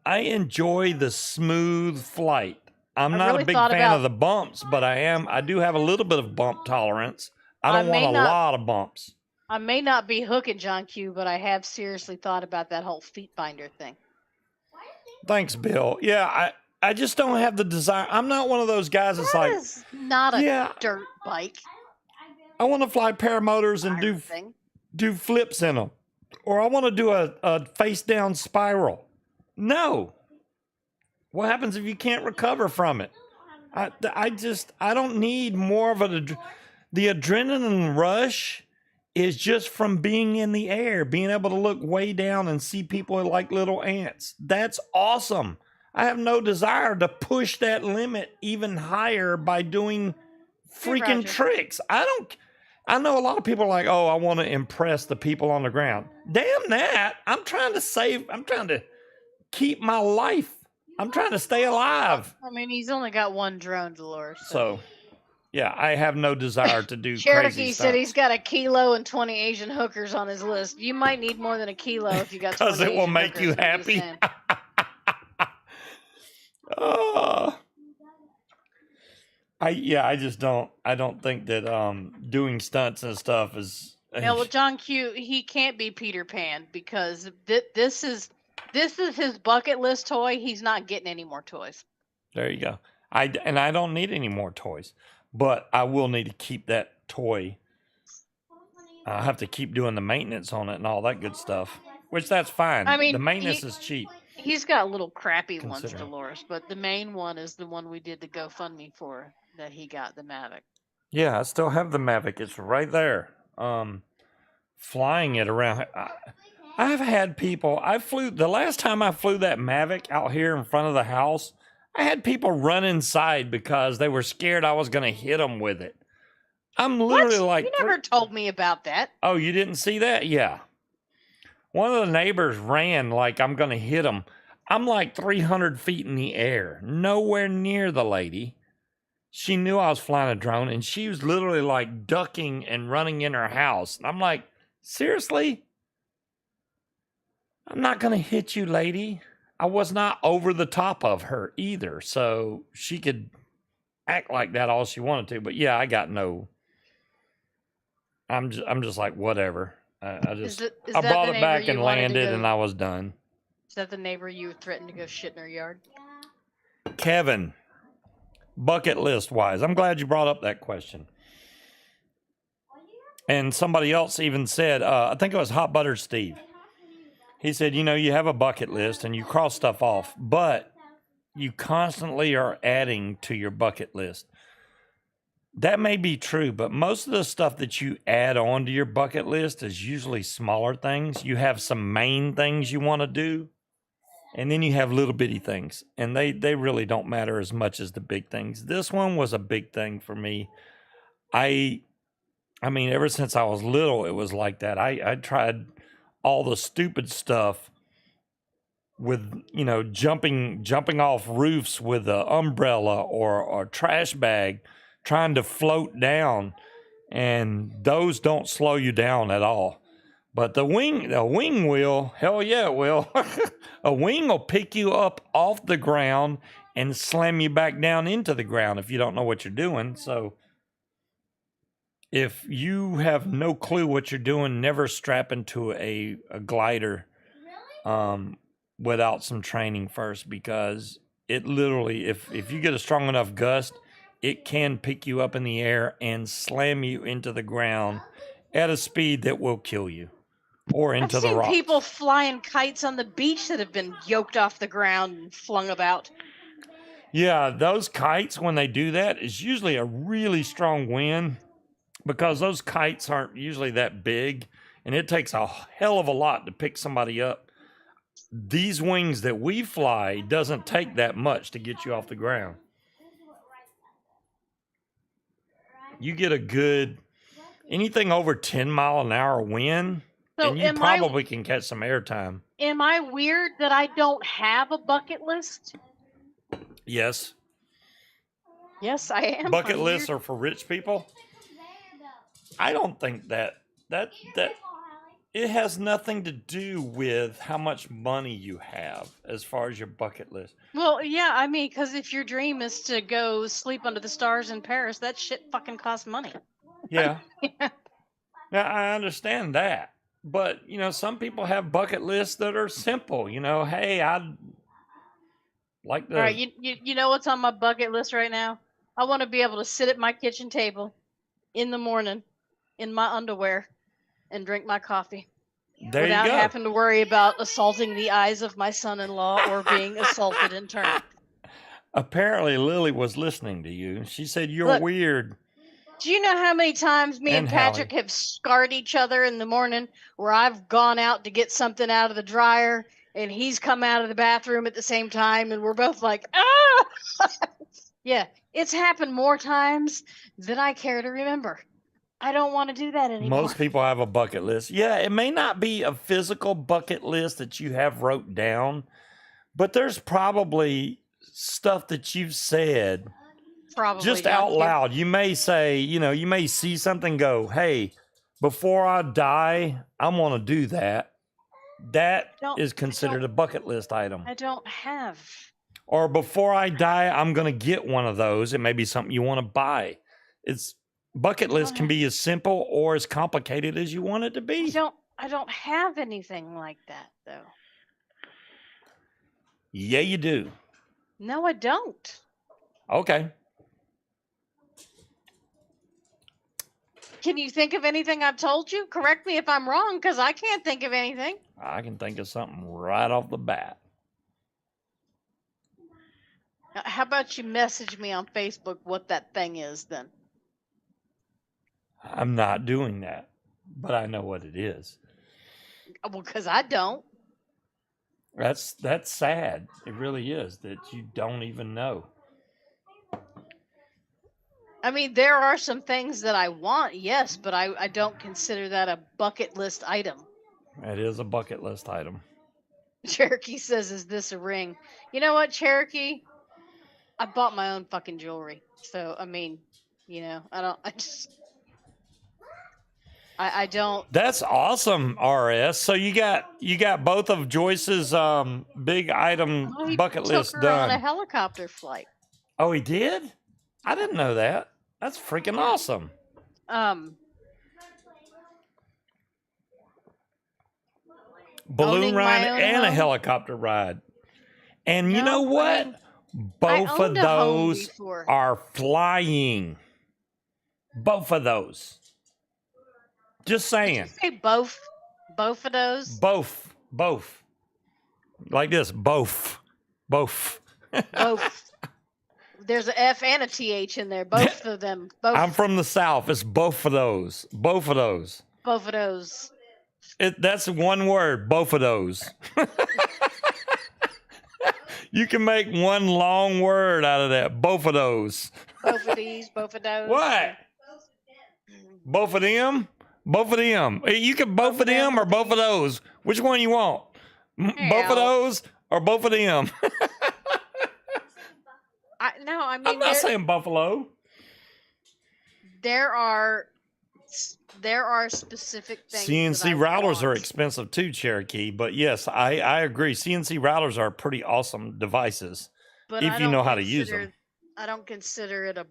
enjoy the smooth flight. I'm not a big fan of the bumps, but I do have a little bit of bump tolerance. I don't want a lot of bumps. I may not be hooking John Q, but I have seriously thought about that whole feet binder thing. Thanks, Bill. Yeah, I just don't have the desire. I'm not one of those guys that's like... That is not a dirt bike. I want to fly paramotors and do flips in them. Or I want to do a face-down spiral. No. What happens if you can't recover from it? I don't need more of the adrenaline rush is just from being in the air, being able to look way down and see people like little ants. That's awesome. I have no desire to push that limit even higher by doing freaking tricks. I know a lot of people are like, oh, I want to impress the people on the ground. Damn that. I'm trying to keep my life. I'm trying to stay alive. I mean, he's only got one drone, Dolores. So, yeah, I have no desire to do crazy Cherokee said he's stunts. got 1 kilo and 20 Asian hookers on his list. You might need more than 1 kilo if you got 20 Because it will Asian make hookers, you I'm just happy. saying. I just don't. I don't think that doing stunts and stuff is. Yeah, well, John Q, he can't be Peter Pan because this is his bucket list toy. He's not getting any more toys. There you go. I don't need any more toys, but I will need to keep that toy. I have to keep doing the maintenance on it and all that good stuff, which that's fine. I mean, the maintenance is cheap. He's got little crappy ones, Considering. Dolores, but the main one is the one we did the GoFundMe for that he got, the Mavic. Yeah, I still have the Mavic. It's right there. Flying it around. I've had people. The last time I flew that Mavic out here in front of the house, I had people run inside because they were scared I was going to hit them with it. I'm literally like, you never told me about that. oh, you didn't see that? Yeah. One of the neighbors ran like I'm going to hit him. I'm like 300 feet in the air, nowhere near the lady. She knew I was flying a drone, and she was literally like ducking and running in her house. And I'm like, seriously? I'm not going to hit you, lady. I was not over the top of her either, so she could act like that all she wanted to. But yeah, I got no. I'm just like, whatever. I brought it back and landed, and I was done. Is that the neighbor you threatened to go shit in her yard? Kevin, bucket list wise, I'm glad you brought up that question. And somebody else even said, I think it was Hot Butter Steve. He said, you have a bucket list and you cross stuff off, but you constantly are adding to your bucket list. That may be true, but most of the stuff that you add on to your bucket list is usually smaller things. You have some main things you want to do, and then you have little bitty things, and they really don't matter as much as the big things. This one was a big thing for me. I mean, ever since I was little, it was like that. I tried all the stupid stuff with, jumping off roofs with an umbrella or a trash bag, trying to float down, and those don't slow you down at all. But the wing will, hell yeah, it will. A wing will pick you up off the ground and slam you back down into the ground if you don't know what you're doing. So if you have no clue what you're doing, never strap into a glider without some training first, because it literally, if you get a strong enough gust, it can pick you up in the air and slam you into the ground at a speed that will kill you or into the rocks. I've seen people flying kites on the beach that have been yoked off the ground and flung about. Yeah, those kites, when they do that, is usually a really strong wind, because those kites aren't usually that big, and it takes a hell of a lot to pick somebody up. These wings that we fly doesn't take that much to get you off the ground. You get a good, anything over 10 mile an hour wind, So and you probably can catch some airtime. Am I weird that I don't have a bucket list? Yes. Yes, I am. Bucket lists are for rich people. I don't think that it has nothing to do with how much money you have as far as your bucket list. Well, yeah, I mean, because if your dream is to go sleep under the stars in Paris, that shit fucking costs money. Yeah. Now, I understand that. But, some people have bucket lists that are simple. Hey, I'd like to... All right, you know what's on my bucket list right now? I want to be able to sit at my kitchen table in the morning in my underwear and drink my coffee. There without you go. having to worry about assaulting the eyes of my son-in-law or being assaulted in turn. Apparently, Lily was listening to you. She said you're weird. Do you know how many times me and Patrick have scarred each other in the morning where I've gone out to get something out of the dryer and he's come out of the bathroom at the same time and we're both like, ah! Yeah, it's happened more times than I care to remember. I don't want to do that anymore. Most people have a bucket list. Yeah, it may not be a physical bucket list that you have wrote down, but there's probably stuff that you've said Probably just not out here. loud. You may say, you may see something, go, hey, before I die, I'm going to do that. That is considered a bucket list item. I don't have. Or before I die, I'm going to get one of those. It may be something you want to buy. It's bucket list can be as simple or as complicated as you want it to be. I don't have anything like that though. Yeah, you do. No, I don't. Okay. Can you think of anything I've told you? Correct me if I'm wrong, because I can't think of anything. I can think of something right off the bat. How about you message me on Facebook what that thing is then? I'm not doing that, but I know what it is. Well, because I don't. That's sad. It really is that you don't even know. I mean, there are some things that I want, yes, but I don't consider that a bucket list item. It is a bucket list item. Cherokee says, is this a ring? You know what, Cherokee? I bought my own fucking jewelry. So, I mean, I don't. That's awesome, RS. So you got both of Joyce's big item He bucket took list her done. on a helicopter flight. Oh, he did? I didn't know that. That's freaking awesome. Balloon ride and a helicopter ride. And you know what? Both of those are flying. Both of those. Just saying. Did you say both? Both of those? Both. Like this. Both. Both. There's an F and a TH in there. Both of them. Both. I'm from the South. It's both of those. Both of those. Both of those. That's one word. Both of those. You can make one long word out of that. Both of those. Both of these. Both of those. What? Both of them? Both of them. You can both of them or both of those. Which one you want? Both of those or both of them? I'm not saying buffalo. There are specific things. CNC routers are expensive too, Cherokee. But yes, I agree. CNC routers are pretty awesome devices if you know how to use them. I don't consider it a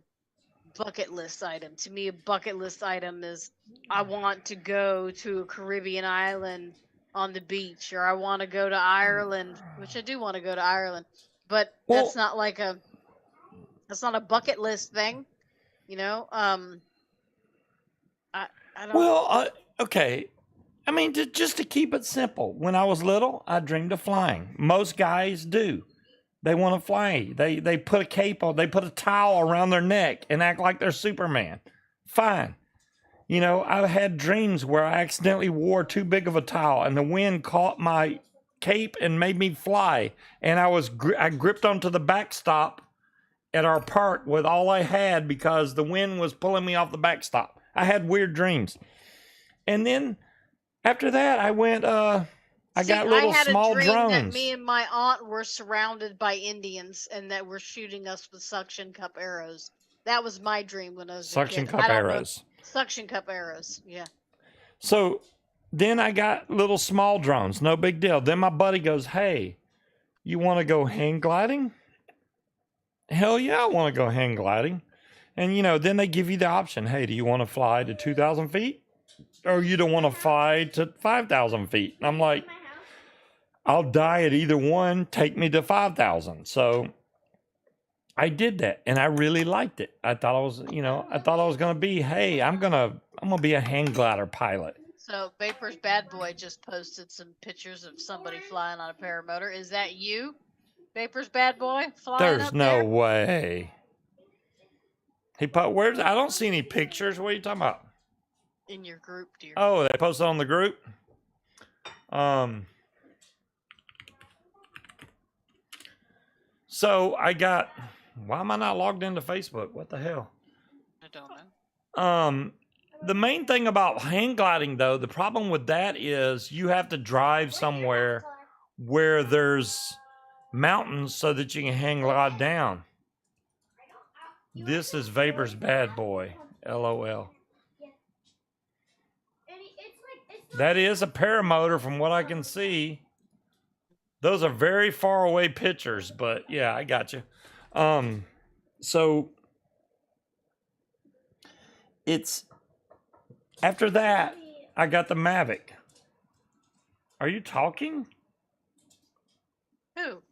bucket list item. To me, a bucket list item is I want to go to a Caribbean island on the beach, or I want to go to Ireland, which I do want to go to Ireland, but that's not a bucket list thing, I don't. Well, okay. I mean, just to keep it simple, when I was little, I dreamed of flying. Most guys do. They want to fly. They put a cape on, they put a towel around their neck and act like they're Superman. Fine. I've had dreams where I accidentally wore too big of a towel and the wind caught my cape and made me fly. And I gripped onto the backstop at our park with all I had because the wind was pulling me off the backstop. I had weird dreams. And then after that, I went, I got little small drones. I had a dream that me and my aunt were surrounded by Indians and that were shooting us with suction cup arrows. That was my dream when I was a kid. Suction cup arrows. Suction cup arrows, yeah. So then I got little small drones. No big deal. Then my buddy goes, hey, you want to go hang gliding? Hell yeah, I want to go hang gliding. And, then they give you the option. Hey, do you want to fly to 2,000 feet? Or you don't want to fly to 5,000 feet? And I'm like, I'll die at either one. Take me to 5,000. So I did that, and I really liked it. I thought I was going to be, hey, I'm going to be a hang glider pilot. So Vapor's Bad Boy just posted some pictures of somebody flying on a paramotor. Is that you, Vapor's Bad Boy, flying There's up no there? way. I don't see any pictures. What are you talking about? In your group, dear. Oh, they posted on the group? So why am I not logged into Facebook? What the hell? I don't know. The main thing about hang gliding, though, the problem with that is you have to drive somewhere where there's mountains so that you can hang glide down. This is Vapor's bad boy. LOL. That is a paramotor from what I can see. Those are very far away pictures, but yeah, I got you. So it's after that I got the Mavic. Are you talking? Who?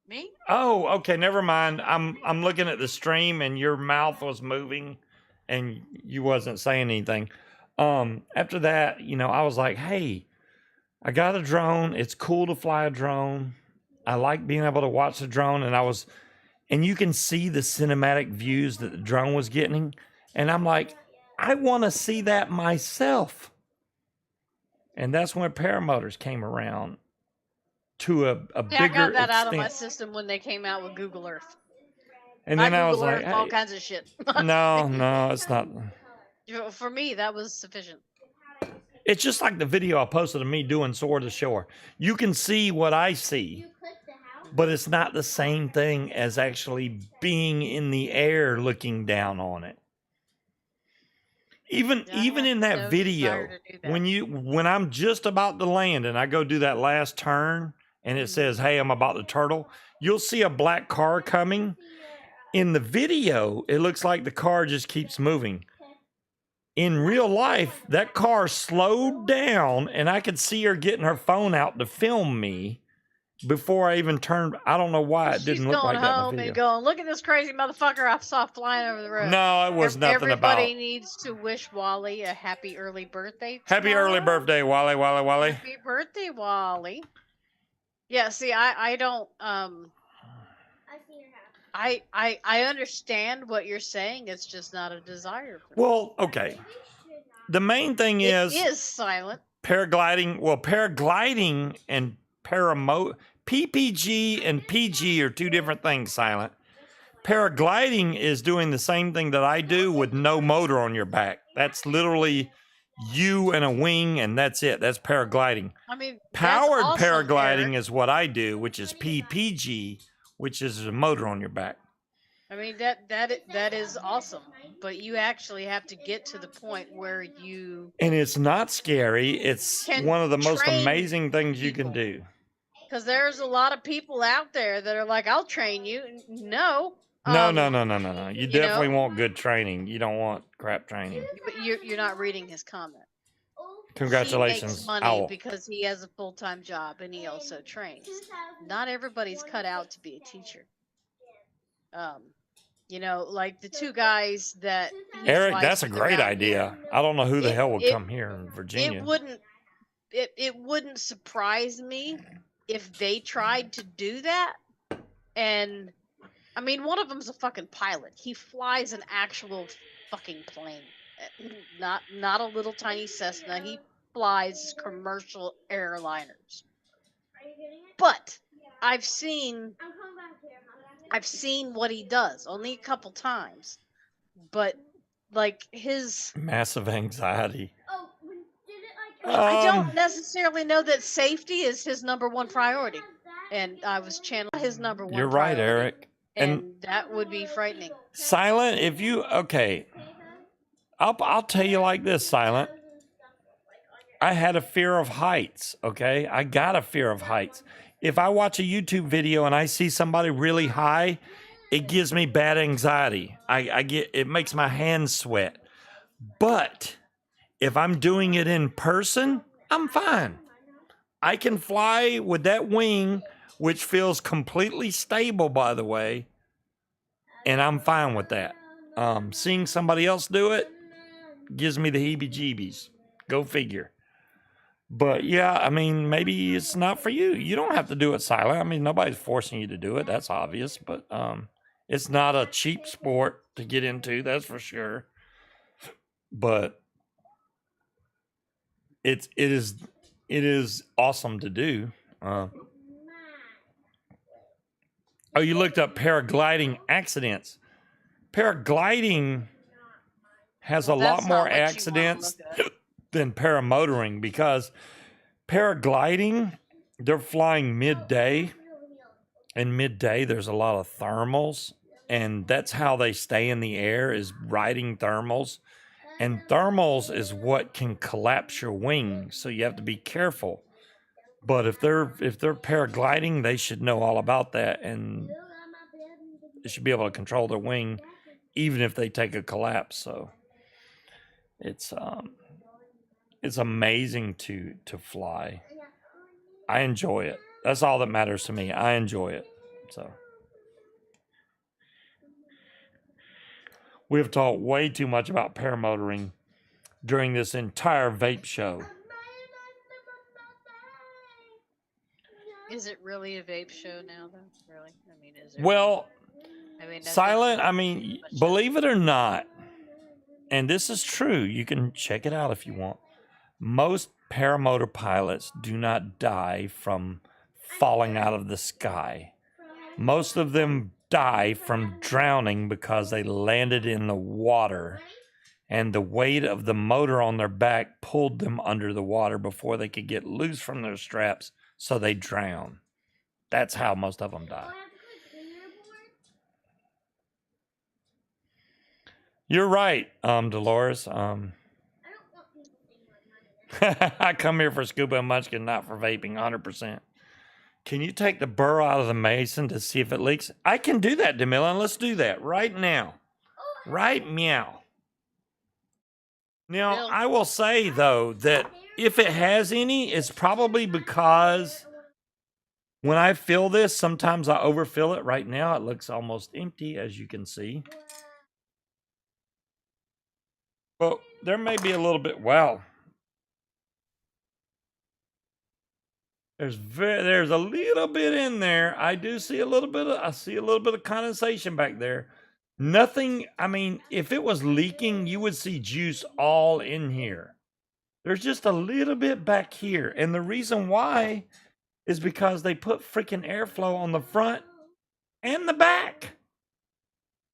Me? Oh, okay, never mind. I'm looking at the stream and your mouth was moving and you wasn't saying anything. After that, I was like, hey, I got a drone. It's cool to fly a drone. I like being able to watch the drone, and you can see the cinematic views that the drone was getting. And I'm like, I want to see that myself. And that's when paramotors came around to a Yeah, bigger I got that out of my extent. system when they came out with Google Earth. And then I was Google like, Earth all hey, kinds of shit. no, it's not. For me, that was sufficient. It's just like the video I posted of me doing Sword to Shore. You can see what I see, but it's not the same thing as actually being in the air looking down on it. Even Yeah, I have in that no video, desire to do that. when I'm just about to land and I go do that last turn and it says, hey, I'm about to turtle, you'll see a black car coming. In the video, it looks like the car just keeps moving. In real life, that car slowed down and I could see her getting her phone out to film me before I even turned. I don't know why it didn't look like that in She's the going home video. and going, look at this crazy motherfucker I saw flying over the road. No, it was nothing about. Everybody needs to wish Wally a happy early birthday. Happy early tomorrow. birthday, Wally, Wally, Wally. Happy birthday, Wally. Yeah, see, I don't I see your house. I understand what you're saying. It's just not a desire for me. Well, okay. The main thing It is is silent. paragliding. Well, paragliding and PPG and PG are two different things, Silent. Paragliding is doing the same thing that I do with no motor on your back. That's literally you and a wing, and that's it. That's paragliding. I mean, Powered that's awesome, paragliding Eric. is what I do, which is PPG, which is a motor on your back. I mean that is awesome, but you actually have to get to the point where you And it's not scary. It's can one of the most train amazing things you can people. do. Because there's a lot of people out there that are like, I'll train you. No. No. You you definitely know? want good training. You don't want crap training. But you're not reading his comment. Congratulations, He makes money Owl. because he has a full-time job and he also trains. Not everybody's cut out to be a teacher. Like the two guys that he Eric, flies that's a with great around idea. here. I don't know who the hell would It- come here in Virginia. It wouldn't surprise me if they tried to do that. And I mean, one of them's a fucking pilot. He flies an actual fucking plane, not a little tiny Cessna. He flies commercial airliners. Are you getting it? But I've seen I'm coming back here. what he does only a couple times, but like his. Massive anxiety. Oh, did it like? I don't necessarily know that safety is his number one priority, and I was channeling his number one. You're right, priority, Eric. and that would be frightening. Silent, if you okay, I'll tell you like this, Silent. I had a fear of heights. Okay, I got a fear of heights. If I watch a YouTube video and I see somebody really high, it gives me bad anxiety. It makes my hands sweat. But if I'm doing it in person, I'm fine. I can fly with that wing, which feels completely stable, by the way, and I'm fine with that. Seeing somebody else do it gives me the heebie-jeebies. Go figure. But yeah, I mean, maybe it's not for you. You don't have to do it silent. I mean, nobody's forcing you to do it. That's obvious. But it's not a cheap sport to get into. That's for sure. But it is awesome to do. Oh, you looked up paragliding accidents. Paragliding has Well, a lot that's more not what you wanna accidents look at. than paramotoring, because paragliding, they're flying midday, and midday there's a lot of thermals, and that's how they stay in the air, is riding thermals. And thermals is what can collapse your wings, so you have to be careful. But if they're paragliding, they should know all about that, and they should be able to control their wing even if they take a collapse. So it's amazing to fly. I enjoy it. That's all that matters to me. I enjoy it. So we have talked way too much about paramotoring during this entire vape show. Is it really a vape show now, though? Really? I mean, is it? Well, I mean, Silent, I mean, believe it or not, and this is true, you can check it out if you want. Most paramotor pilots do not die from falling out of the sky. Most of them die from drowning because they landed in the water, and the weight of the motor on their back pulled them under the water before they could get loose from their straps, so they drown. That's how most of them die. You're right, Dolores. I come here for Scuba Munchkin, not for vaping, 100%. Can you take the burr out of the mason to see if it leaks? I can do that, Demillan. Let's do that right now. Right meow. Now, Bill. I will say, though, that if it has any, it's probably because when I fill this, sometimes I overfill it. Right now, it looks almost empty, as you can see. Well, there may be a little bit, wow. There's a little bit in there. I do see a little bit of condensation back there. Nothing, I mean, if it was leaking, you would see juice all in here. There's just a little bit back here. And the reason why is because they put freaking airflow on the front and the back.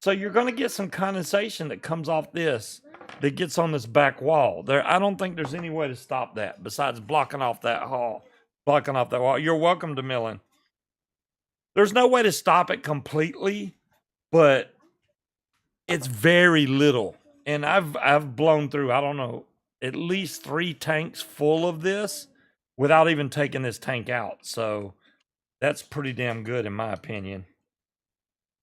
So you're going to get some condensation that comes off this, that gets on this back wall. I don't think there's any way to stop that besides blocking off that wall. You're welcome to Millen. There's no way to stop it completely, but it's very little. And I've blown through, I don't know, at least 3 tanks full of this without even taking this tank out. So that's pretty damn good in my opinion,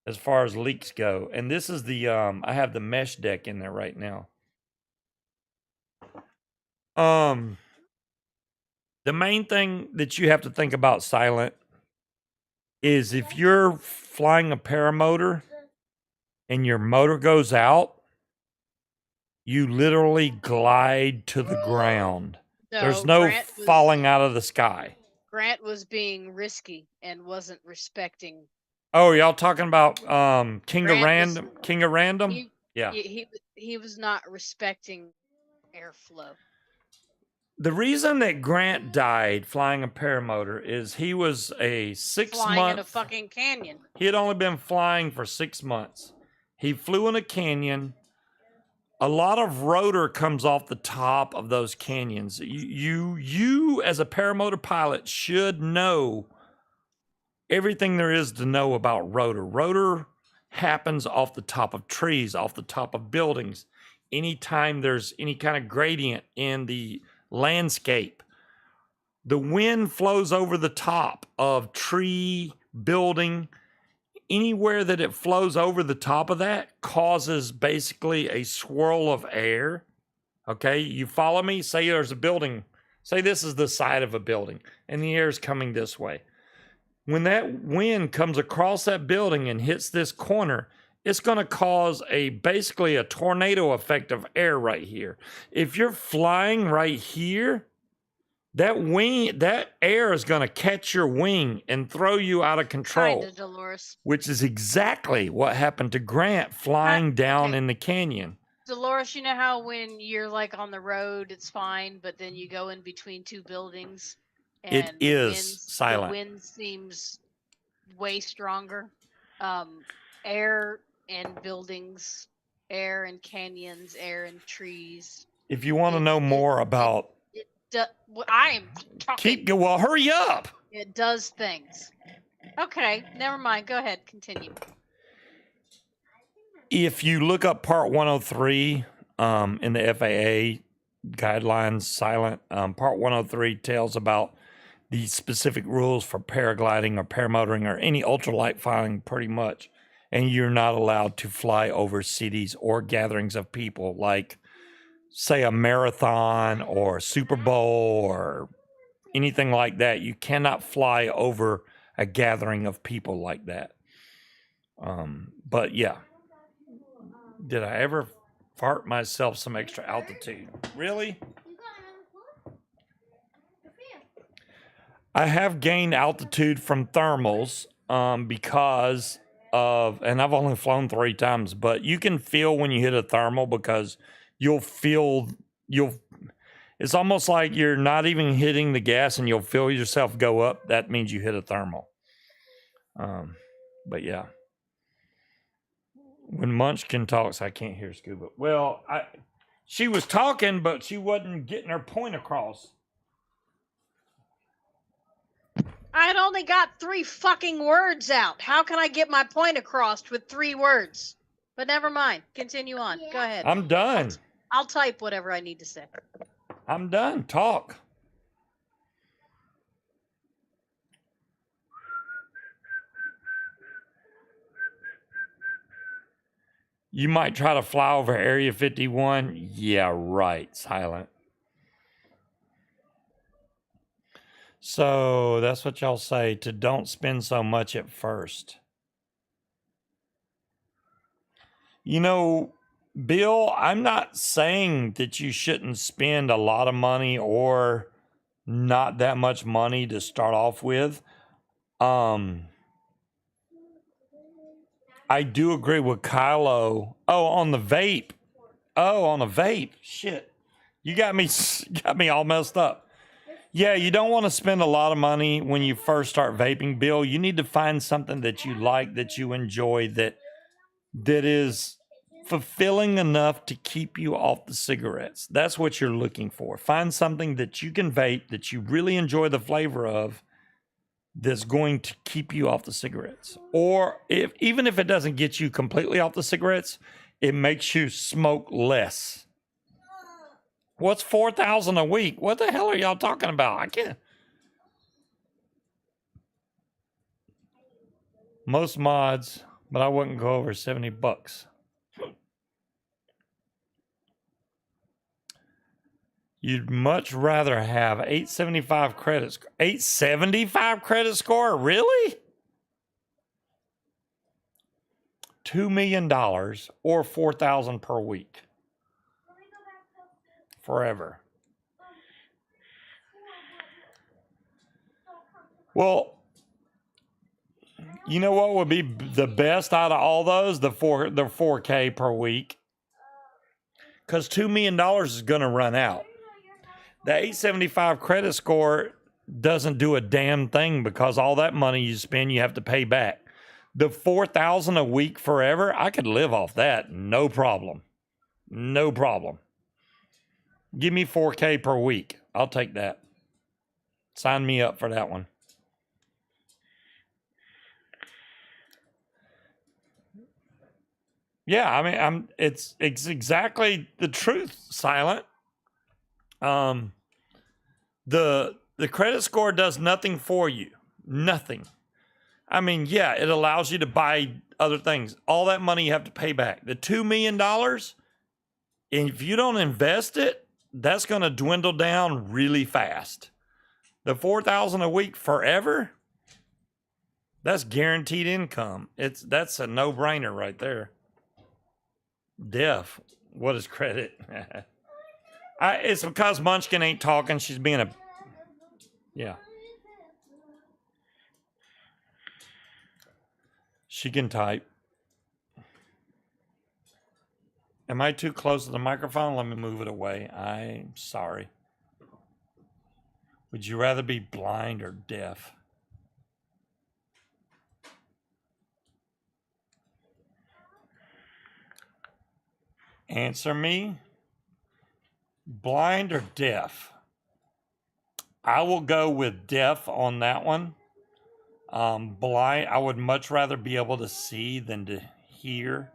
as far as leaks go. And this is the I have the mesh deck in there right now. The main thing that you have to think about, Silent, is if you're flying a paramotor and your motor goes out, you literally glide to the ground. There's no falling out of the sky. Grant was being risky and wasn't respecting. Oh, y'all talking about King of Random? Yeah. He was not respecting airflow. The reason that Grant died flying a paramotor is he was a 6 month flying in a fucking canyon. He had only been flying for 6 months. He flew in a canyon. A lot of rotor comes off the top of those canyons. You as a paramotor pilot should know everything there is to know about rotor. Rotor happens off the top of trees, off the top of buildings. Anytime there's any kind of gradient in the landscape, the wind flows over the top of tree, building. Anywhere that it flows over the top of that causes basically a swirl of air. Okay, you follow me? Say there's a building. Say this is the side of a building and the air is coming this way. When that wind comes across that building and hits this corner, it's going to cause basically a tornado effect of air right here. If you're flying right here, that air is going to catch your wing and throw you out of control. Kinda, Dolores. Which is exactly what happened to Grant flying down in the canyon. Dolores, you know how when you're like on the road, it's fine, but then you go in between 2 buildings and It is silent. The wind seems way stronger. Air and buildings air in canyons, air in trees. If you want to know more about, I'm talking. well, hurry up. It does things. Okay, never mind. Go ahead. Continue. If you look up Part 103 in the FAA guidelines, silent, Part 103 tells about the specific rules for paragliding or paramotoring or any ultralight flying, pretty much. And you're not allowed to fly over cities or gatherings of people, like, say, a marathon or Super Bowl or anything like that. You cannot fly over a gathering of people like that. But yeah. Did I ever fart myself some extra altitude? Really? I have gained altitude from thermals because of, and I've only flown 3 times, but you can feel when you hit a thermal because it's almost like you're not even hitting the gas and you'll feel yourself go up. That means you hit a thermal. But yeah. When Munchkin talks, I can't hear Scuba. Well, she was talking, but she wasn't getting her point across. I had only got 3 fucking words out. How can I get my point across with 3 words? But never mind. Continue on. Go ahead. I'm done. I'll type whatever I need to say. I'm done. Talk. You might try to fly over Area 51. Yeah, right. Silent. So that's what y'all say, to don't spend so much at first. You know, Bill, I'm not saying that you shouldn't spend a lot of money or not that much money to start off with. I do agree with Kylo. Oh, on the vape. Shit. You got me all messed up. Yeah, you don't want to spend a lot of money when you first start vaping, Bill. You need to find something that you like, that you enjoy, that is fulfilling enough to keep you off the cigarettes. That's what you're looking for. Find something that you can vape, that you really enjoy the flavor of, that's going to keep you off the cigarettes. Or even if it doesn't get you completely off the cigarettes, it makes you smoke less. What's 4,000 a week? What the hell are y'all talking about? I can't. Most mods, but I wouldn't go over $70. You'd much rather have 875 credits. 875 credit score? Really? $2 million or 4,000 per week. Forever. Well, you know what would be the best out of all those? The 4K per week. Because $2 million is going to run out. The 875 credit score doesn't do a damn thing because all that money you spend, you have to pay back. The 4,000 a week forever, I could live off that. No problem. No problem. Give me 4K per week. I'll take that. Sign me up for that one. Yeah, I mean, it's exactly the truth, Silent. The credit score does nothing for you. Nothing. I mean, yeah, it allows you to buy other things. All that money you have to pay back. The $2 million, if you don't invest it, that's going to dwindle down really fast. The 4,000 a week forever, that's guaranteed income. That's a no-brainer right there. Def, what is credit? It's because Munchkin ain't talking. She's being a... Yeah. She can type. Am I too close to the microphone? Let me move it away. I'm sorry. Would you rather be blind or deaf? Answer me. Blind or deaf? I will go with deaf on that one. Blind, I would much rather be able to see than to hear.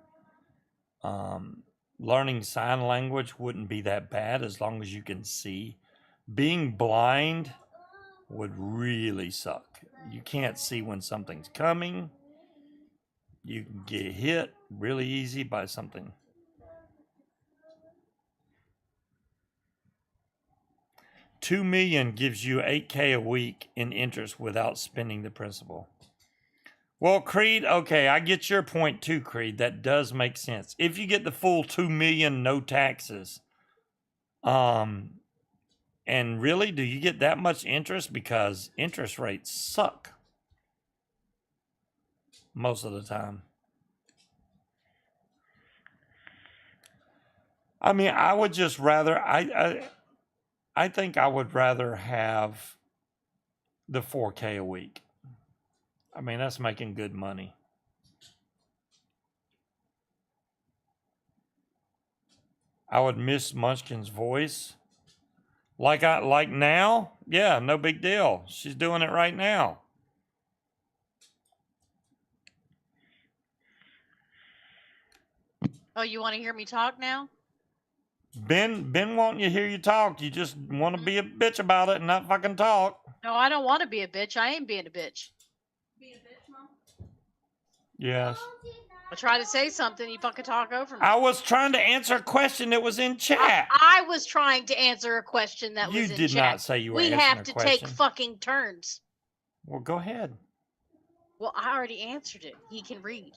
Learning sign language wouldn't be that bad as long as you can see. Being blind would really suck. You can't see when something's coming. You can get hit really easy by something. $2 million gives you $8K a week in interest without spending the principal. Well, Creed, okay, I get your point too, Creed. That does make sense. If you get the full $2 million, no taxes, and really, do you get that much interest? Because interest rates suck most of the time. I mean, I would just rather, I think I would rather have the 4K a week. I mean, that's making good money. I would miss Munchkin's voice. Like now? Yeah, no big deal. She's doing it right now. Oh, you want to hear me talk now? Ben wanting you to hear you talk. You just want to be a bitch about it and not fucking talk. No, I don't want to be a bitch. I ain't being a bitch. Be a bitch, Mom. Yes. I try to say something, you fucking talk over me. I was trying to answer a question that was in chat. I was trying to answer a question that was in You chat. did not say you were We answering have a to question. take fucking turns. Well, go ahead. Well, I already answered it. He can read.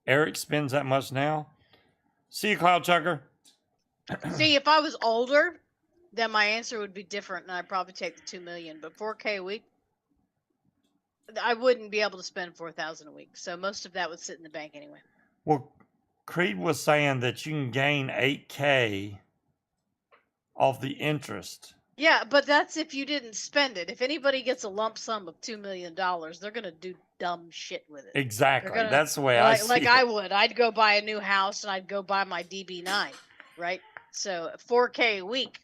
Eric spends that much now. See you, Cloud Chucker. See, if I was older, then my answer would be different, and I'd probably take the $2 million. But 4K a week, I wouldn't be able to spend $4,000 a week. So most of that would sit in the bank anyway. Well, Creed was saying that you can gain 8K off the interest. Yeah, but that's if you didn't spend it. If anybody gets a lump sum of $2 million, they're gonna do dumb shit with it. Exactly. They're gonna- That's the way I see like it. I would. I'd go buy a new house and I'd go buy my DB9, right? So 4K a week,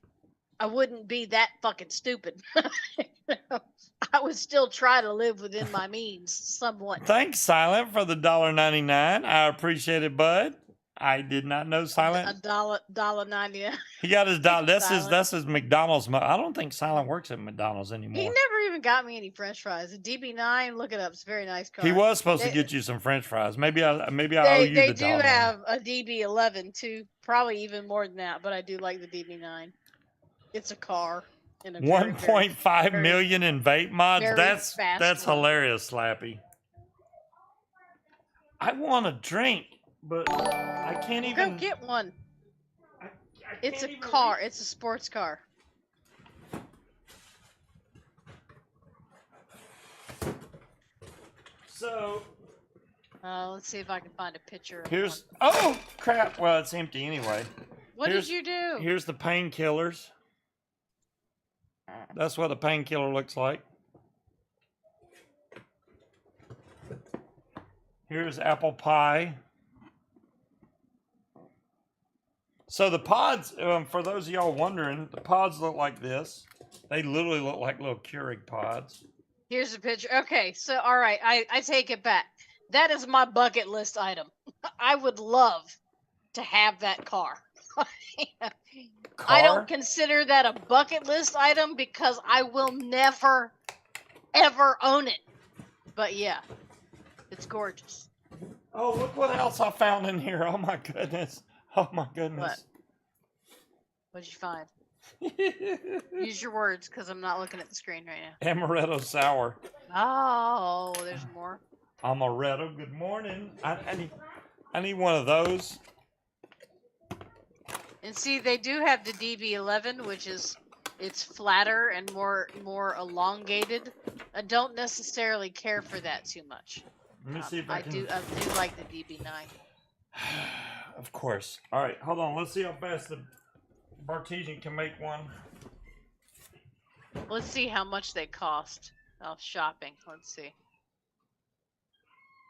I wouldn't be that fucking stupid. I would still try to live within my means somewhat. Thanks, Silent, for the $1.99. I appreciate it, bud. I did not know Silent. $1.90. He got his dollar. Silent. That's his McDonald's. I don't think Silent works at McDonald's anymore. He never even got me any French fries. The DB9, look it up. It's a very nice car. He was supposed to They- get you some French fries. Maybe I owe you They the do dollar. have a DB11 too, probably even more than that. But I do like the DB9. It's a car. In a very, 1.5 very- million in vape mods. very That's fast one. hilarious, Slappy. I want a drink, but I can't Go even get one. I It's a can't even car. reach- It's a sports car. So Let's see if I can find a picture. Of here's one. oh crap. Well, it's empty anyway. What here's- did you do? Here's the painkillers. That's what a painkiller looks like. Here's apple pie. So the pods, for those of y'all wondering, the pods look like this. They literally look like little Keurig pods. Here's a picture. Okay, so all right, I take it back. That is my bucket list item. I would love to have that car. I don't consider that a bucket list item because I will never, ever own it. But yeah, it's gorgeous. Oh, look what else I found in here. Oh my goodness. Oh my goodness. What'd you find? Use your words because I'm not looking at the screen right now. Amaretto sour. Oh, there's more. Amaretto, good morning. I need one of those. And see, they do have the DB11, which is it's flatter and more elongated. I don't necessarily care for that too much. Let me see if I can. do like the DB9. Of course. All right, hold on. Let's see how fast the Bartesian can make one. Let's see how much they cost. Oh, shopping. Let's see.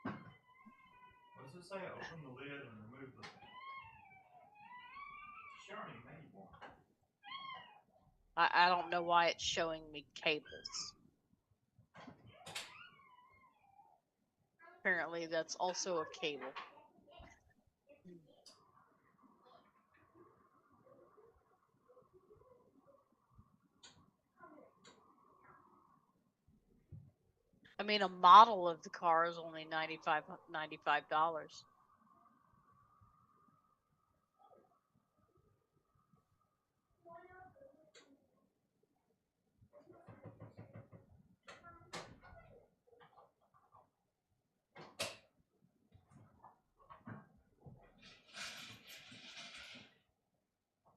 What does it say? Open the lid and remove the I don't know why it's showing me cables. Apparently, that's also a cable. I mean, a model of the car is only $95.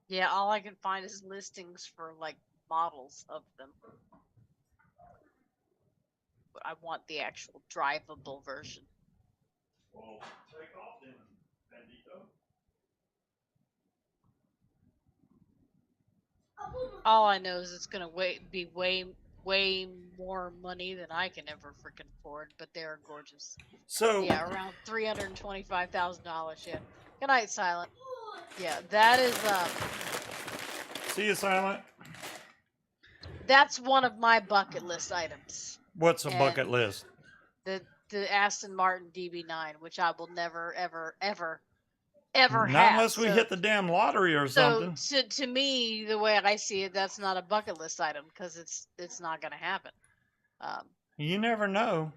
Yeah, all I can find is listings for like models of them. But I want the actual drivable version. Well, take off then, Bandito. All I know is it's gonna be way more money than I can ever freaking afford. But they're gorgeous. So Yeah, around $325,000. Yeah. Good night, Silent. Yeah, that is see you, Silent. that's one of my bucket list items. What's a And bucket list? The Aston Martin DB9, which I will never ever Not have. unless we hit the damn lottery or So something. to me, the way I see it, that's not a bucket list item because it's not going to happen. You never know.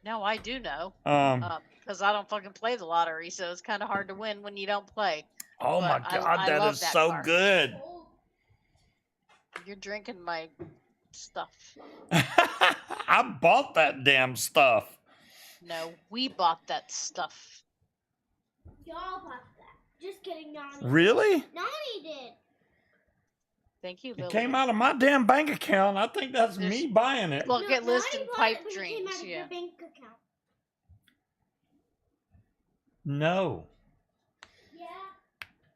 No, I do know. Because I don't fucking play the lottery, so it's kind of hard to win when you don't play. oh my But God, I that love is that so car. good. You're drinking my stuff. I bought that damn stuff. No, we bought that stuff. Y'all bought that. Just kidding, Nani. Really? Nani did. Thank you, It Lily. came out of my damn bank account. I think that's me buying it. Look at list Nani and bought pipe it when it came dreams. out of Yeah. your bank account. No. Yeah.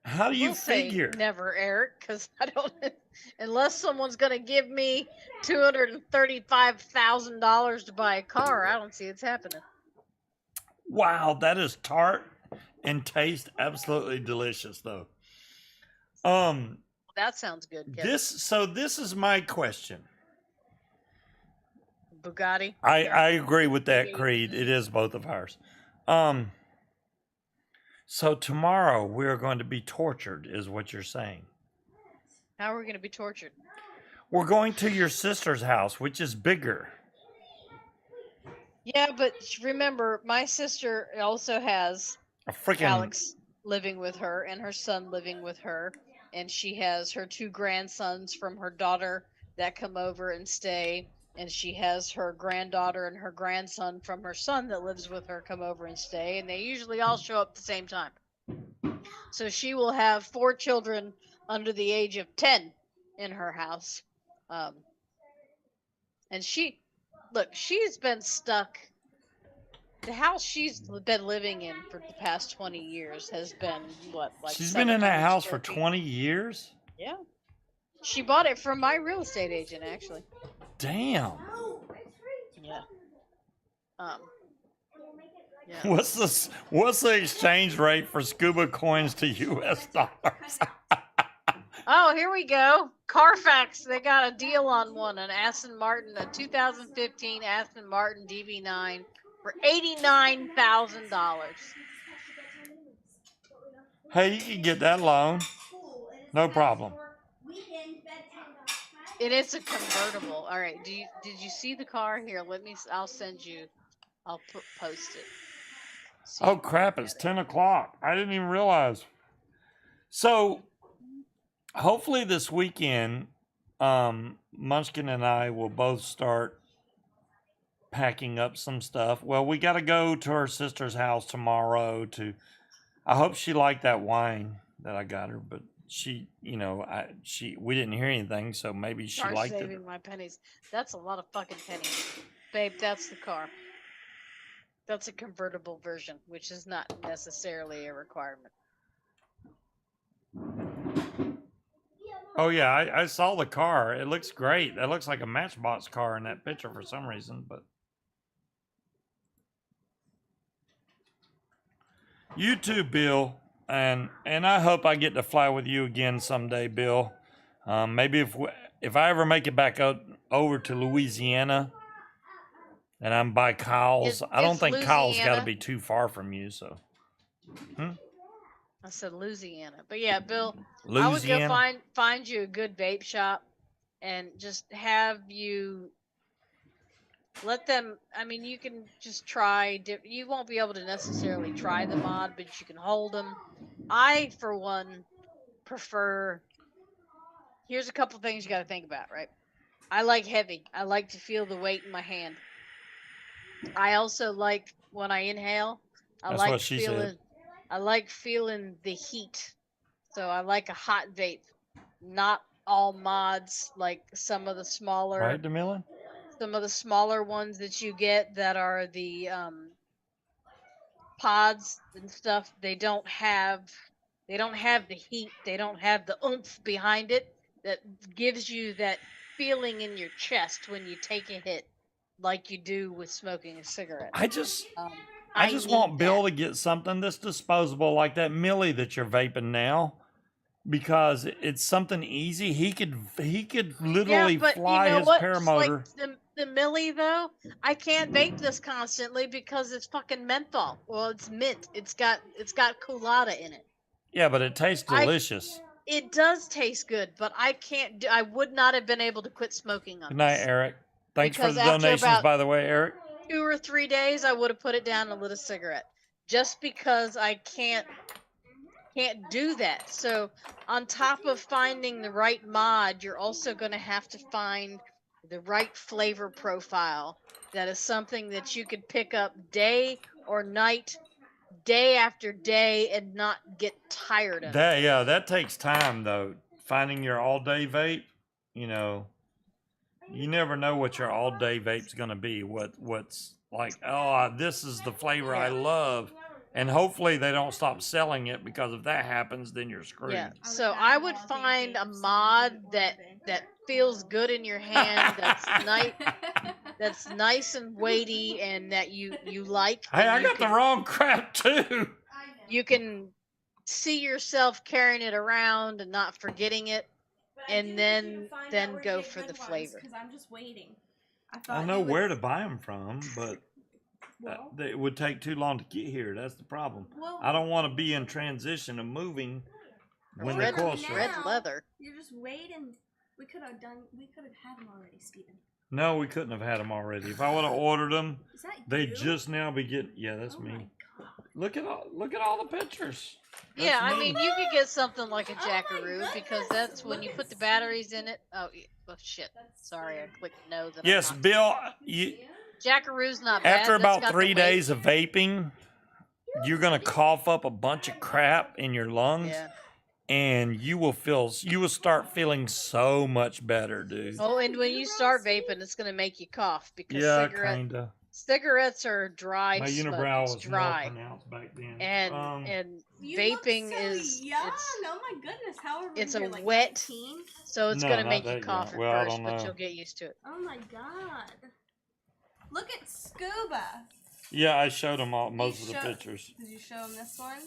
How do you We'll say figure? never, Eric, because I don't. Unless someone's gonna give me $235,000 to buy a car, I don't see it's happening. Wow, that is tart and taste absolutely delicious though. That sounds good. Kevin. This is my question. Bugatti. I agree with that, Creed. It is both of ours. So tomorrow we're going to be tortured, is what you're saying. How are we gonna be tortured? We're going to your sister's house, which is bigger. Yeah, but remember, my sister also has A freaking Alex living with her and her son living with her, and she has her two grandsons from her daughter that come over and stay, and she has her granddaughter and her grandson from her son that lives with her come over and stay, and they usually all show up at the same time. So she will have 4 children under the age of 10 in her house. And she's been stuck. The house she's been living in for the past 20 years has been what, like she's been in that 700 house square for feet? 20 years? Yeah. She bought it from my real estate agent, actually. Damn. Yeah. Yeah. What's the exchange rate for scuba coins to US dollars? Oh, here we go. Carfax, they got a deal on one, an Aston Martin, a 2015 Aston Martin DB9 for $89,000. Hey, you can get that loan. No problem. It is a convertible. All right. Did you see the car here? I'll send you. I'll post it. So Oh you can crap, look it's at it. 10 o'clock. I didn't even realize. So hopefully this weekend, Munchkin and I will both start packing up some stuff. Well, we got to go to her sister's house tomorrow I hope she liked that wine that I got her, but she, we didn't hear anything, so maybe she Start liked saving it. my pennies. That's a lot of fucking pennies. Babe, that's the car. That's a convertible version, which is not necessarily a requirement. Oh yeah, I saw the car. It looks great. It looks like a Matchbox car in that picture for some reason, but you too, Bill. and I hope I get to fly with you again someday, Bill. Maybe if I ever make it back over to Louisiana, and I'm by Kyle's, I don't It's think Kyle's got to Louisiana. be too far from you. So, I said Louisiana, but yeah, Bill, Louisiana. I would go find you a good vape shop, and just have you let them. I mean, you can just try. You won't be able to necessarily try the mod, but you can hold them. I, for one, prefer. Here's a couple things you got to think about, right? I like heavy. I like to feel the weight in my hand. I also like when I inhale. That's what she said. I like feeling the heat. So I like a hot vape. Not all mods, like some of the smaller Right, DeMillan? some of the smaller ones that you get that are the pods and stuff. They don't have the heat. They don't have the oomph behind it that gives you that feeling in your chest when you take a hit, like you do with smoking a cigarette. I just need want Bill that. to get something that's disposable, like that Millie that you're vaping now, because it's something easy. He could literally but fly you know his what? paramotor. Like the Millie though, I can't vape this constantly because it's fucking menthol. Well, it's mint. It's got colada in it. Yeah, but it tastes delicious. It does taste good, but I can't do. I would not have been able to quit smoking on Good night, this. Eric. Thanks for Because the after donations, about by the way, Eric. 2 or 3 days, I would have put it down and lit a cigarette, just because I can't do that. So on top of finding the right mod, you're also going to have to find the right flavor profile. That is something that you could pick up day or night, day after day, and not get tired of. That takes time though. Finding your all-day vape, you never know what your all-day vape's gonna be. What's like? Oh, this is the flavor I love, and hopefully they don't stop selling it, because if that happens, then you're screwed. Yeah. So I would find a mod that feels good in your hand. That's nice and weighty, and that you like. Hey, I got the wrong crap too. You can see yourself carrying it around and not forgetting it, and then go for the flavor. Because I'm just waiting. I know where to buy them from, but it would take too long to get here. That's the problem. I don't want to be in transition of moving when they're closer. Red leather. You're just waiting. We could have had them already, Steven. No, we couldn't have had them already. If I would have ordered them, Is that they you? just now be getting. Yeah, that's me. My God. Look at all the pictures. That's Yeah, I me. mean, you could get something like a Jackaroo, goodness, because that's when you look put at the batteries in it. Oh shit. Sorry, I clicked no. Yes, Bill. Jackaroo's not bad. After That's about got the 3 weight. days of vaping, you're gonna cough up a bunch of crap in your lungs, Yeah. and you will start feeling so much better, dude. Oh, and when you start vaping, it's gonna make you cough, because Yeah, kinda. cigarettes are dry. My smoke. unibrow It's was dry. more pronounced back then. And You vaping look so is young. it's Oh my goodness, how are we it's a here, like wet- 19? so it's No, gonna not make you that cough young. at Well, I first, don't but know. you'll get used to it. Oh my God. Look at Scuba. Yeah, I showed them most of the showed- pictures. Did you show him this one?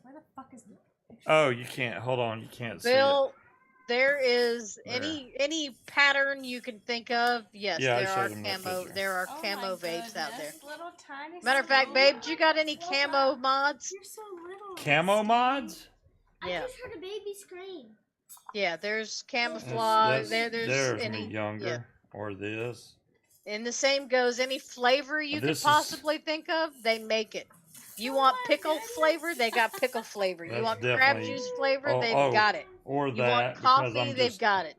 Where the fuck is the picture? Oh, you can't. Hold on, you can't see it. Bill, there is There. any pattern you can think of. Yes, Yeah, I there are showed him that camo. picture. There are Oh camo my vapes out there. goodness, little tiny Matter of fact, small- babe, do you got any camo mods? You're so little. Camo mods? Yeah. I just heard a baby scream. Yeah, there's camouflage. There's There's any me younger, yeah. or this. And the same goes any flavor you could This is- possibly think of, they make it. You want pickle flavor, they got pickle flavor. You That's want crab definitely- juice flavor, oh, they've oh, got it. Or You that, want because coffee, I'm they've just. got it.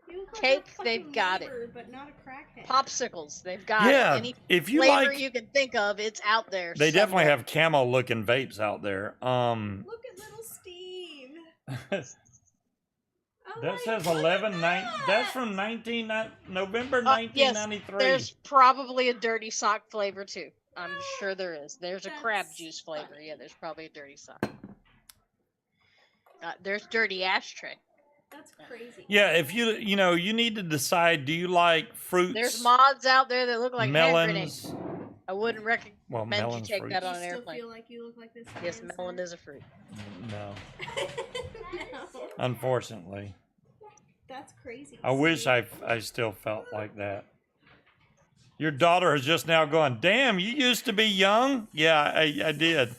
You look like Cake, a they've fucking got neighbor, But not a crackhead. Popsicles, they've got Yeah, it. Any if you flavor like, you can think of, it's out there. they definitely somewhere. have camo looking vapes out there. Look at little Steve. Oh That my says God. 11/9. That's from November Yes, 1993. there's probably a dirty sock flavor too. I'm sure there is. There's a crab That's juice flavor. funny. Yeah, there's probably a dirty sock. There's dirty ashtray. That's crazy. Yeah, if you need to decide, do you like fruits, There's mods out there that look like hand grenades. melons, I wouldn't recommend Well, you melon's take fruit. that Do on you an still airplane. feel like you look like this? on the Yes, melon inside? is a fruit. No, No. unfortunately. That's crazy. I wish I still felt like that. Your daughter has just now gone, damn, you used to be young? Yeah, I did.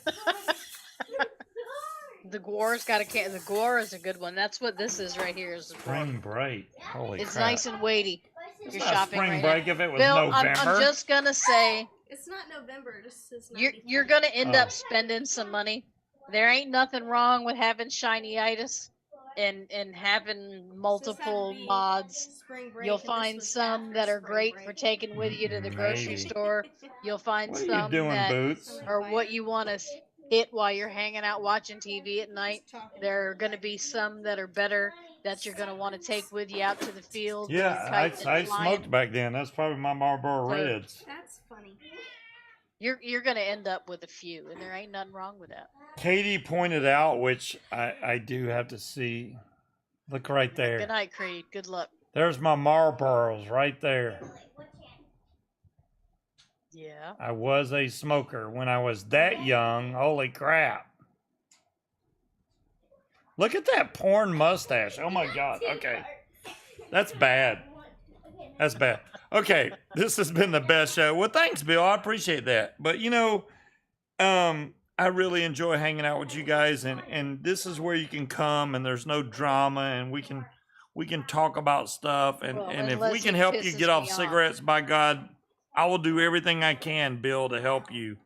The Gore's got a can. The Gore is a good one. That's what this is right here. Is the Gore. Spring break. Holy It's crap. nice and weighty. It's You're not shopping spring right break now. if it was Bill, November. I'm just gonna say It's not November. It just says you're 93. gonna end Oh. up spending some money. There ain't nothing wrong with having shiny-itis and having It's just multiple that'd be mods. spring break, You'll and this find was some after that are spring great break. for taking with you to the grocery Maybe. store. You'll find What are you some doing, that Boots? are what you want to hit while you're hanging out watching TV at night. Just talking. There are going to be some that are better that you're going to want to take with you out to the field. when Yeah, you're I kiting and flying. smoked back then. That's probably my Marlboro So- Reds. That's funny. You're going to end up with a few, and there ain't nothing wrong with that. Katie pointed out, which I do have to see. Look right Good there. night, Creed. Good luck. There's my Marlboros right there. Yeah. I was a smoker when I was that young. Holy crap. Look at that porn mustache. Oh my God. Okay. That's bad. That's bad. Okay. This has been the best show. Well, thanks, Bill. I appreciate that. But you know, I really enjoy hanging out with you guys, and this is where you can come and there's no drama, and we can talk about stuff, and Well, if we unless can it help you pisses get off me off. cigarettes, by God, I will do everything I can, Bill, to help you.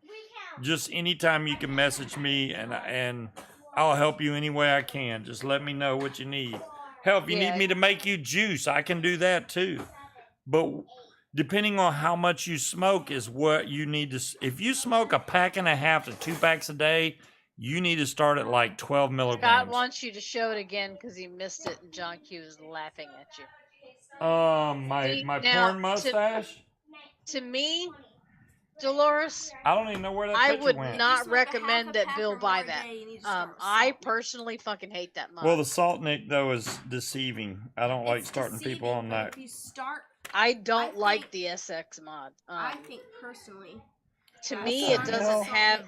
Just anytime you can message me, and I'll help you any way I can. Just let me know what you need. Hell, if you Yeah. need me to make you juice, I can do that too. But depending on how much you smoke is what you need to. If you smoke a pack and a half to 2 packs a day, you need to start at like 12 Scott milligrams. wants you to show it again because he missed it, and John Q is laughing at you. My See, my now, porn mustache. To me, Dolores, I don't even know where that I picture would went. not You smoke a half recommend a that pack Bill or buy more a that. day, you need to start with I salt. personally fucking hate that mod. Well, the salt nick though is deceiving. I don't like It's starting people deceiving, on but that. If you start, I don't I like think- the SX mod. I think personally, To that me, What it the doesn't hell? have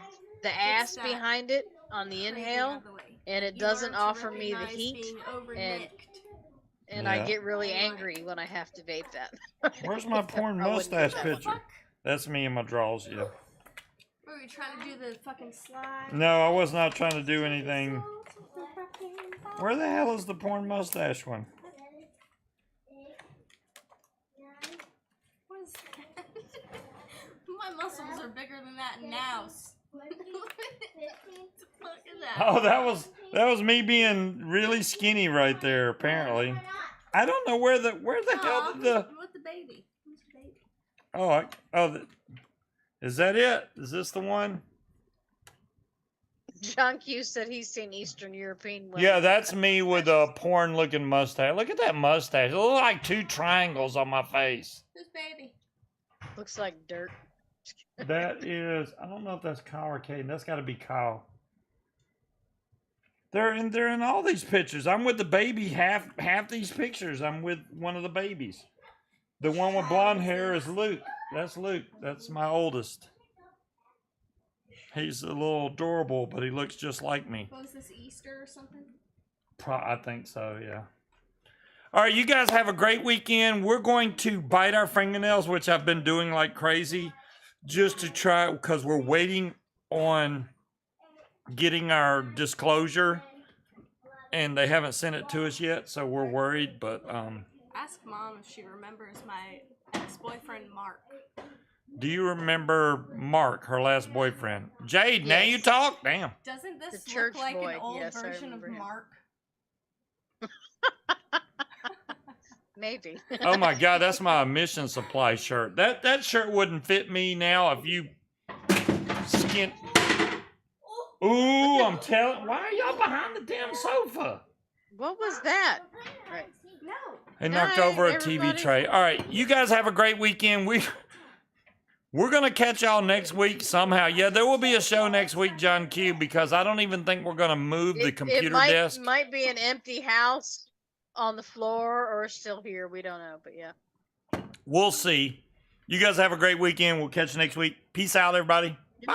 the It's ass that behind it on the craving inhale, of the way. and it You doesn't learn to offer me the recognize heat, being and overnicked. I Yeah. get really Right. angry when I have to vape that. Where's my porn I wouldn't do mustache that. picture? That's me in my drawers. Yeah. Were you trying to do the fucking slide? No, I was not trying to do anything. Where the hell is the porn mustache one? What is that? My muscles are bigger than that now. What the fuck is that? Oh, that was me being really skinny right there. Apparently, I don't know where the hell did the With the baby. Who's the baby? is that it? Is this the one? John Q said he's seen Eastern European women. Yeah, that's me with a porn looking mustache. Look at that mustache. It looks like 2 triangles on my face. Who's baby? Looks like dirt. That is, I don't know if that's Kyle or Caden. That's got to be Kyle. They're in all these pictures. I'm with the baby half these pictures. I'm with one of the babies. The one with blonde hair is Luke. That's Luke. That's my oldest. He's a little adorable, but he looks just like me. What was this, Easter or something? I think so, yeah. All right, you guys have a great weekend. We're going to bite our fingernails, which I've been doing like crazy, just to try, because we're waiting on getting our disclosure, and they haven't sent it to us yet, so we're worried, but Ask Mom if she remembers my ex-boyfriend, Mark. do you remember Mark, her last boyfriend? Jade, now you Yes. talk? Damn. Doesn't this The church look like boy, an old yes, I version of remember him. Mark? Maybe. Oh my God, that's my mission supply shirt. That shirt wouldn't fit me now if you skin. Ooh, I'm telling. Why are y'all behind the damn sofa? What was that? Right. No. They knocked Night, over a TV everybody. tray. All right, you guys have a great weekend. We're gonna catch y'all next week somehow. Yeah, there will be a show next week, John Q, because I don't even think we're gonna move the computer it might, desk. might be an empty house on the floor or still here. We don't know, but yeah. We'll see. You guys have a great weekend. We'll catch you next week. Peace out, everybody.